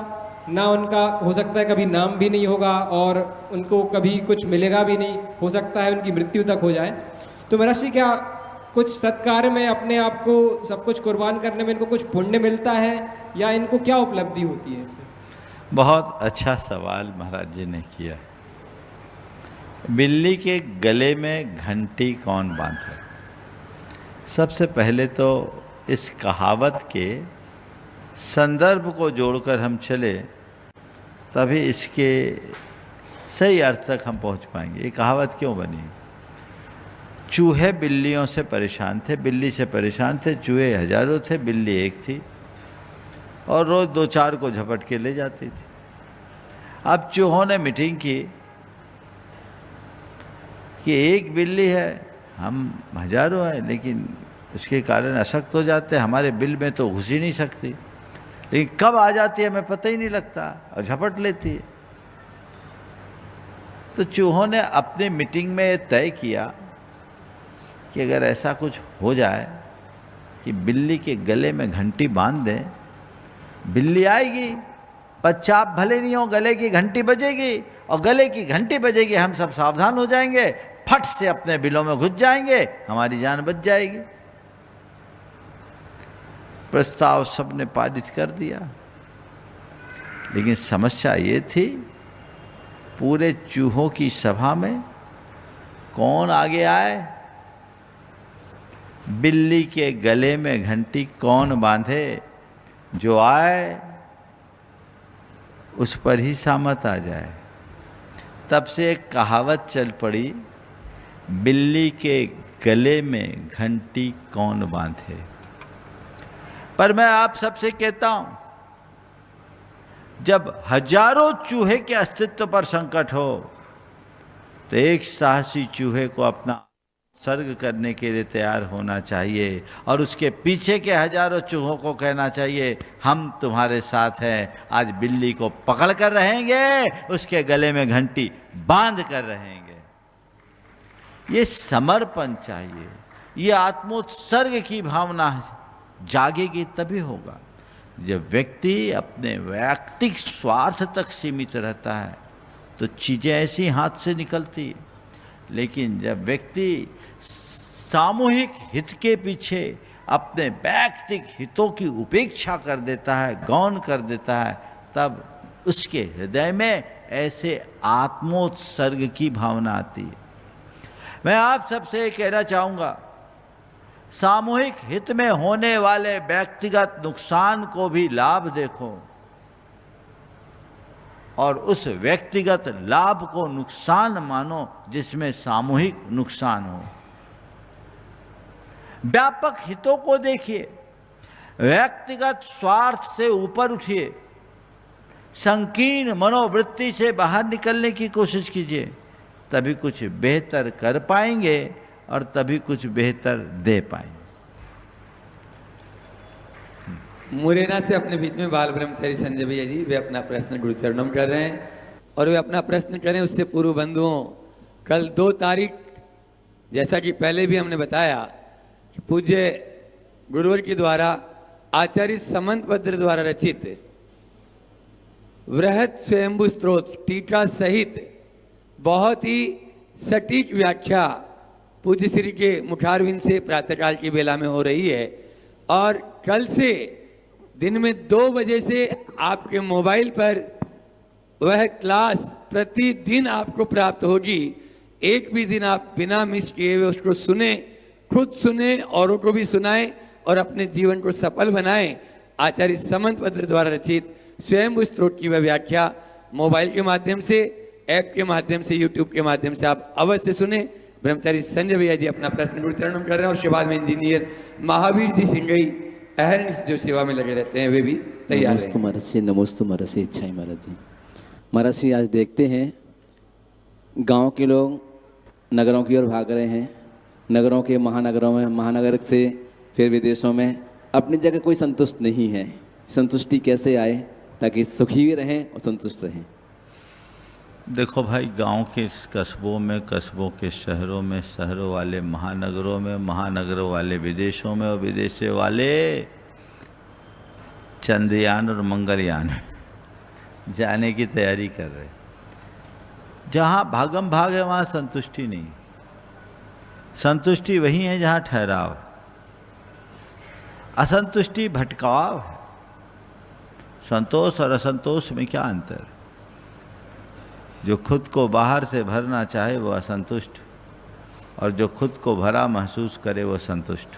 ना उनका हो सकता है कभी नाम भी नहीं होगा, और उनको कभी कुछ मिलेगा भी नहीं, हो सकता है उनकी मृत्यु तक हो जाए। तो महर्षि, क्या कुछ सत्कार्य में अपने आप को सब कुछ कुर्बान करने में इनको कुछ पुण्य मिलता है, या इनको क्या उपलब्धि होती है इससे? बहुत अच्छा सवाल महाराज जी ने किया। बिल्ली के गले में घंटी कौन बांधे? सबसे पहले तो इस कहावत के संदर्भ को जोड़कर हम चले, तभी इसके सही अर्थ तक हम पहुंच पाएंगे। ये कहावत क्यों बनी? चूहे बिल्लियों से परेशान थे, बिल्ली से परेशान थे। चूहे हजारों थे, बिल्ली एक थी, और रोज़ दो चार को झपट के ले जाती थी। अब चूहों ने मीटिंग की कि एक बिल्ली है, हम हजारों हैं, लेकिन उसके कारण अशक्त हो जाते हैं, हमारे बिल में तो घुस ही नहीं सकती, लेकिन कब आ जाती है हमें पता ही नहीं लगता, और झपट लेती है। तो चूहों ने अपनी मीटिंग में तय किया कि अगर ऐसा कुछ हो जाए कि बिल्ली के गले में घंटी बांध दें, बिल्ली आएगी, बच्चा आप भले नहीं हो, गले की घंटी बजेगी, और गले की घंटी बजेगी, हम सब सावधान हो जाएंगे, फट से अपने बिलों में घुस जाएंगे, हमारी जान बच जाएगी। प्रस्ताव सबने पारित कर दिया, लेकिन समस्या ये थी, पूरे चूहों की सभा में कौन आगे आए? बिल्ली के गले में घंटी कौन बांधे? जो आए उस पर ही सामत आ जाए। तब से एक कहावत चल पड़ी, बिल्ली के गले में घंटी कौन बांधे। पर मैं आप सबसे कहता हूं, जब हजारों चूहे के अस्तित्व पर संकट हो तो एक साहसी चूहे को अपना सर्ग करने के लिए तैयार होना चाहिए और उसके पीछे के हजारों चूहों को कहना चाहिए हम तुम्हारे साथ हैं। आज बिल्ली को पकड़ कर रहेंगे, उसके गले में घंटी बांध कर रहेंगे। ये समर्पण चाहिए, ये आत्मोत्सर्ग की भावना जागेगी तभी होगा। जब व्यक्ति अपने वैयक्तिक स्वार्थ तक सीमित रहता है तो चीज़ें ऐसी हाथ से निकलती है, लेकिन जब व्यक्ति सामूहिक हित के पीछे अपने वैयक्तिक हितों की उपेक्षा कर देता है, गौण कर देता है, तब उसके हृदय में ऐसे आत्मोत्सर्ग की भावना आती है। मैं आप सबसे कहना चाहूँगा, सामूहिक हित में होने वाले व्यक्तिगत नुकसान को भी लाभ देखो और उस व्यक्तिगत लाभ को नुकसान मानो जिसमें सामूहिक नुकसान हो। व्यापक हितों को देखिए, व्यक्तिगत स्वार्थ से ऊपर उठिए, संकीर्ण मनोवृत्ति से बाहर निकलने की कोशिश कीजिए, तभी कुछ बेहतर कर पाएंगे और तभी कुछ बेहतर दे पाएंगे। मुरैना से अपने बीच में बाल ब्रह्मचारी संजय भैया जी, वे अपना प्रश्न गुरुचरणों में कर रहे हैं और वे अपना प्रश्न करें उससे पूर्व बंधुओं, कल 2 तारीख जैसा कि पहले भी हमने बताया कि पूज्य गुरुवर के द्वारा आचार्य समंत भद्र द्वारा रचित वृहत स्वयंभू स्त्रोत टीका सहित बहुत ही सटीक व्याख्या पूज्य श्री के मुखारविंद से प्रातःकाल की बेला में हो रही है और कल से दिन में 2 बजे से आपके मोबाइल पर वह क्लास प्रतिदिन आपको प्राप्त होगी। एक भी दिन आप बिना मिस किए हुए उसको सुने, खुद सुने, औरों को भी सुनाएं और अपने जीवन को सफल बनाएं। आचार्य समंत भद्र द्वारा रचित स्वयं स्त्रोत की वह व्याख्या मोबाइल के माध्यम से, ऐप के माध्यम से, यूट्यूब के माध्यम से आप अवश्य सुने। ब्रह्मचारी संजय भैया जी अपना प्रश्न गुरुचरणों कर रहे हैं और उसके बाद में इंजीनियर महावीर जी सिंगई अहरनिश जो सेवा में लगे रहते हैं वे भी तैयार हैं। नमोस्तु महर्षि इच्छाई महाराज जी। महाराज जी, आज देखते हैं गांव के लोग नगरों की ओर भाग रहे हैं, नगरों के महानगरों में, महानगर से फिर विदेशों में। अपनी जगह कोई संतुष्ट नहीं है। संतुष्टि कैसे आए ताकि सुखी भी रहें और संतुष्ट रहें? देखो भाई, गांव के कस्बों में, कस्बों के शहरों में, शहरों वाले महानगरों में, महानगरों वाले विदेशों में और विदेशों वाले चंद्रयान और मंगलयान जाने की तैयारी कर रहे। जहाँ भागम भाग है वहाँ संतुष्टि नहीं। संतुष्टि वही है जहाँ ठहराव, असंतुष्टि भटकाव है। संतोष और असंतोष में क्या अंतर? जो खुद को बाहर से भरना चाहे वो असंतुष्ट, और जो खुद को भरा महसूस करे वो संतुष्ट।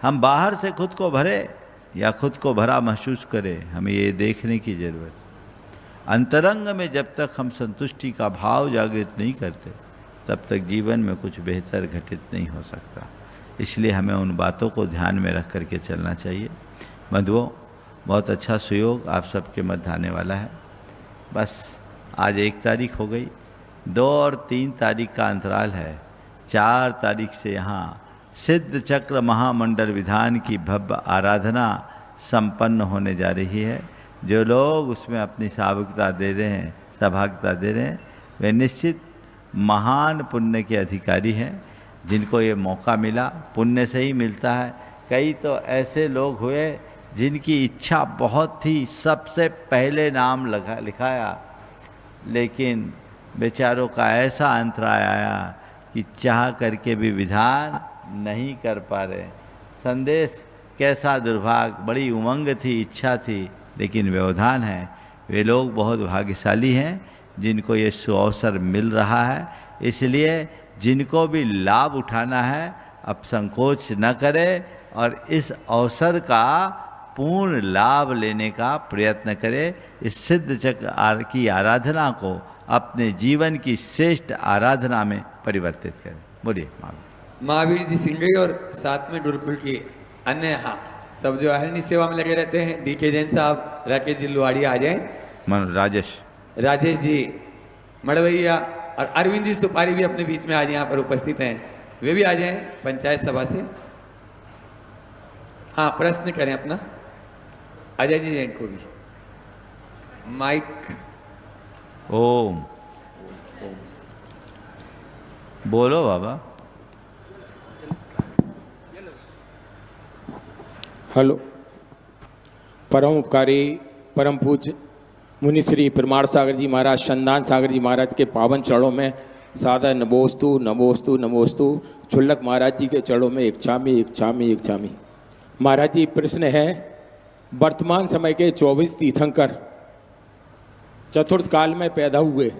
हम बाहर से खुद को भरे या खुद को भरा महसूस करें, हमें ये देखने की जरूरत। अंतरंग में जब तक हम संतुष्टि का भाव जागृत नहीं करते तब तक जीवन में कुछ बेहतर घटित नहीं हो सकता। इसलिए हमें उन बातों को ध्यान में रख करके चलना चाहिए। बंधुओं, बहुत अच्छा सुयोग आप सबके मध्य आने वाला है। बस आज 1 तारीख हो गई, 2 और 3 तारीख का अंतराल है। 4 तारीख से यहाँ सिद्ध चक्र महामंडल विधान की भव्य आराधना संपन्न होने जा रही है। जो लोग उसमें अपनी सहभागिता दे रहे हैं, वे निश्चित महान पुण्य के अधिकारी हैं। जिनको ये मौका मिला, पुण्य से ही मिलता है। कई तो ऐसे लोग हुए जिनकी इच्छा बहुत थी, सबसे पहले नाम लिखाया, लेकिन बेचारों का ऐसा अंतराय आया कि चाह करके भी विधान नहीं कर पा रहे। संदेश कैसा दुर्भाग्य, बड़ी उमंग थी, इच्छा थी, लेकिन व्यवधान है। वे लोग बहुत भाग्यशाली हैं जिनको ये सुअवसर मिल रहा है। इसलिए जिनको भी लाभ उठाना है अब संकोच न करें और इस अवसर का पूर्ण लाभ लेने का प्रयत्न करें। इस सिद्ध चक्र की आराधना को अपने जीवन की श्रेष्ठ आराधना में परिवर्तित करें। बोलिए। महावीर जी सिंगई और साथ में गुरुकुल की अन्य सब जो अहरनी सेवा में लगे रहते हैं, डी के जैन साहब, राकेश जी लुवाड़ी आ जाए, राजेश जी मड़वैया और अरविंद जी सुपारी भी अपने बीच में आज यहाँ पर उपस्थित हैं, वे भी आ जाएं पंचायत सभा से। हाँ, प्रश्न करें अपना। अजय जी जैन को भी माइक। ओम बोलो बाबा। हेलो। परम उपकारी परम पूज्य मुनि श्री प्रमाण सागर जी महाराज, शंदान सागर जी महाराज के पावन चरणों में सादर नमोस्तु नमोस्तु नमोस्तु। छुल्लक महाराज जी के चरणों में इच्छामी इच्छामी इच्छामी। महाराज जी, प्रश्न है, वर्तमान समय के 24 तीर्थंकर चतुर्थ काल में पैदा हुए,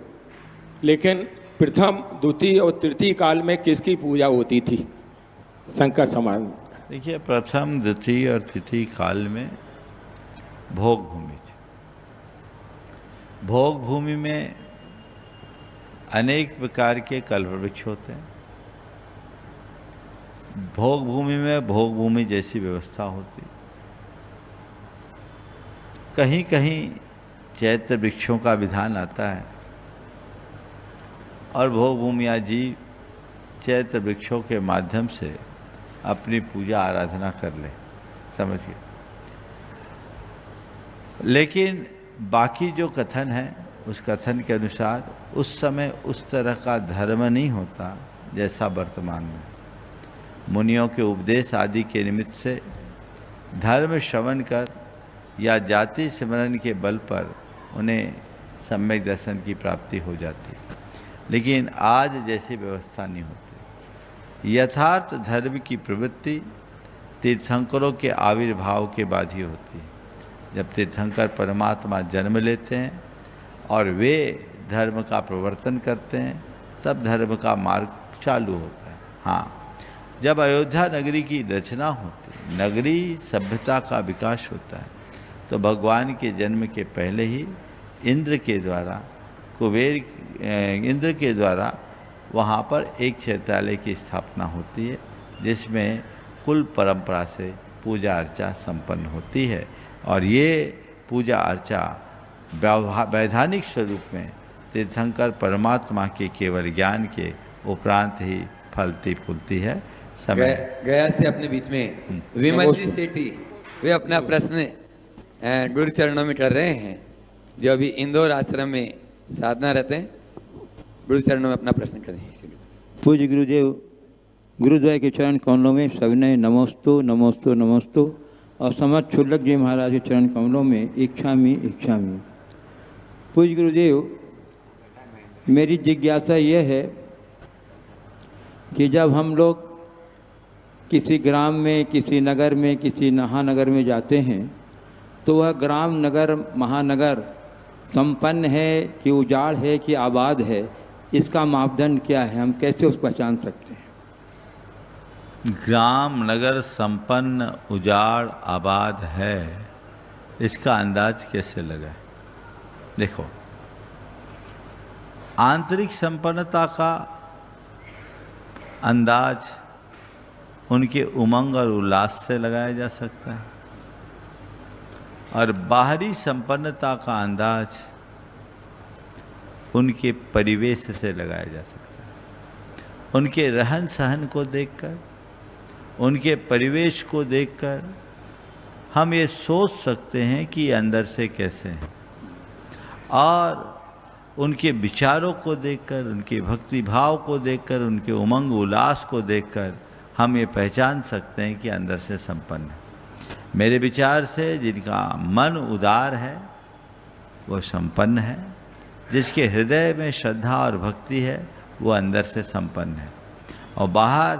लेकिन प्रथम द्वितीय और तृतीय काल में किसकी पूजा होती थी? शंकर समान। देखिए, प्रथम द्वितीय और तृतीय काल में भोग भूमि थी। भोग भूमि में अनेक प्रकार के कल्प वृक्ष होते हैं। भोग भूमि में भोग भूमि जैसी व्यवस्था होती। कहीं कहीं चैत्र वृक्षों का विधान आता है और भोग भूमिया जी चैत्र वृक्षों के माध्यम से अपनी पूजा आराधना कर ले, समझिए। लेकिन बाकी जो कथन है, उस कथन के अनुसार उस समय उस तरह का धर्म नहीं होता जैसा वर्तमान में। मुनियों के उपदेश आदि के निमित्त से धर्म श्रवण कर या जाति स्मरण के बल पर उन्हें सम्यक दर्शन की प्राप्ति हो जाती, लेकिन आज जैसी व्यवस्था नहीं होती। यथार्थ धर्म की प्रवृत्ति तीर्थंकरों के आविर्भाव के बाद ही होती है। जब तीर्थंकर परमात्मा जन्म लेते हैं और वे धर्म का प्रवर्तन करते हैं, तब धर्म का मार्ग चालू होता है। हाँ, जब अयोध्या नगरी की रचना होती, नगरी सभ्यता का विकास होता है, तो भगवान के जन्म के पहले ही इंद्र के द्वारा वहाँ पर एक चैत्रालय की स्थापना होती है, जिसमें कुल परंपरा से पूजा अर्चा संपन्न होती है। और ये पूजा अर्चा वैधानिक स्वरूप में तीर्थंकर परमात्मा के केवल ज्ञान के उपरांत ही फलती फूलती है। समय गया से अपने बीच में विमल जी सेठी, वे अपना प्रश्न गुरु चरणों में कर रहे हैं, जो अभी इंदौर आश्रम में साधना रहते हैं। गुरु चरणों में अपना प्रश्न करें। पूज्य गुरुदेव, गुरुद्वार के चरण कमलों में सविनय नमोस्तु नमोस्तु नमोस्तु और समर्थ छुल्लक जी महाराज के चरण कमलों में इच्छामी इच्छामी। पूज्य गुरुदेव, मेरी जिज्ञासा यह है कि जब हम लोग किसी ग्राम में, किसी नगर में, किसी महानगर में जाते हैं, तो वह ग्राम, नगर, महानगर संपन्न है कि उजाड़ है कि आबाद है, इसका मापदंड क्या है? हम कैसे उस पहचान सकते हैं? ग्राम नगर संपन्न, उजाड़, आबाद है, इसका अंदाज कैसे लगाए? देखो, आंतरिक संपन्नता का अंदाज उनके उमंग और उल्लास से लगाया जा सकता है, और बाहरी संपन्नता का अंदाज उनके परिवेश से लगाया जा सकता है। उनके रहन सहन को देखकर, उनके परिवेश को देखकर हम ये सोच सकते हैं कि अंदर से कैसे हैं, और उनके विचारों को देखकर, उनके भक्ति भाव को देखकर, उनके उमंग उल्लास को देखकर हम ये पहचान सकते हैं कि अंदर से संपन्न है। मेरे विचार से जिनका मन उदार है वो संपन्न है, जिसके हृदय में श्रद्धा और भक्ति है वो अंदर से संपन्न है, और बाहर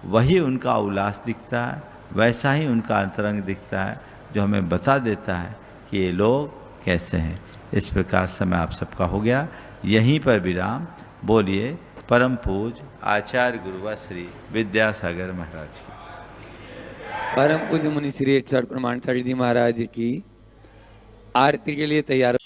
वही उनका उल्लास दिखता है, वैसा ही उनका अंतरंग दिखता है, जो हमें बता देता है कि ये लोग कैसे हैं। इस प्रकार समय आप सबका हो गया। यहीं पर विराम। बोलिए परम पूज्य आचार्य गुरुवा श्री विद्यासागर महाराज की। परम पूज्य मुनि श्री प्रमाण सागर जी महाराज की आरती के लिए तैयार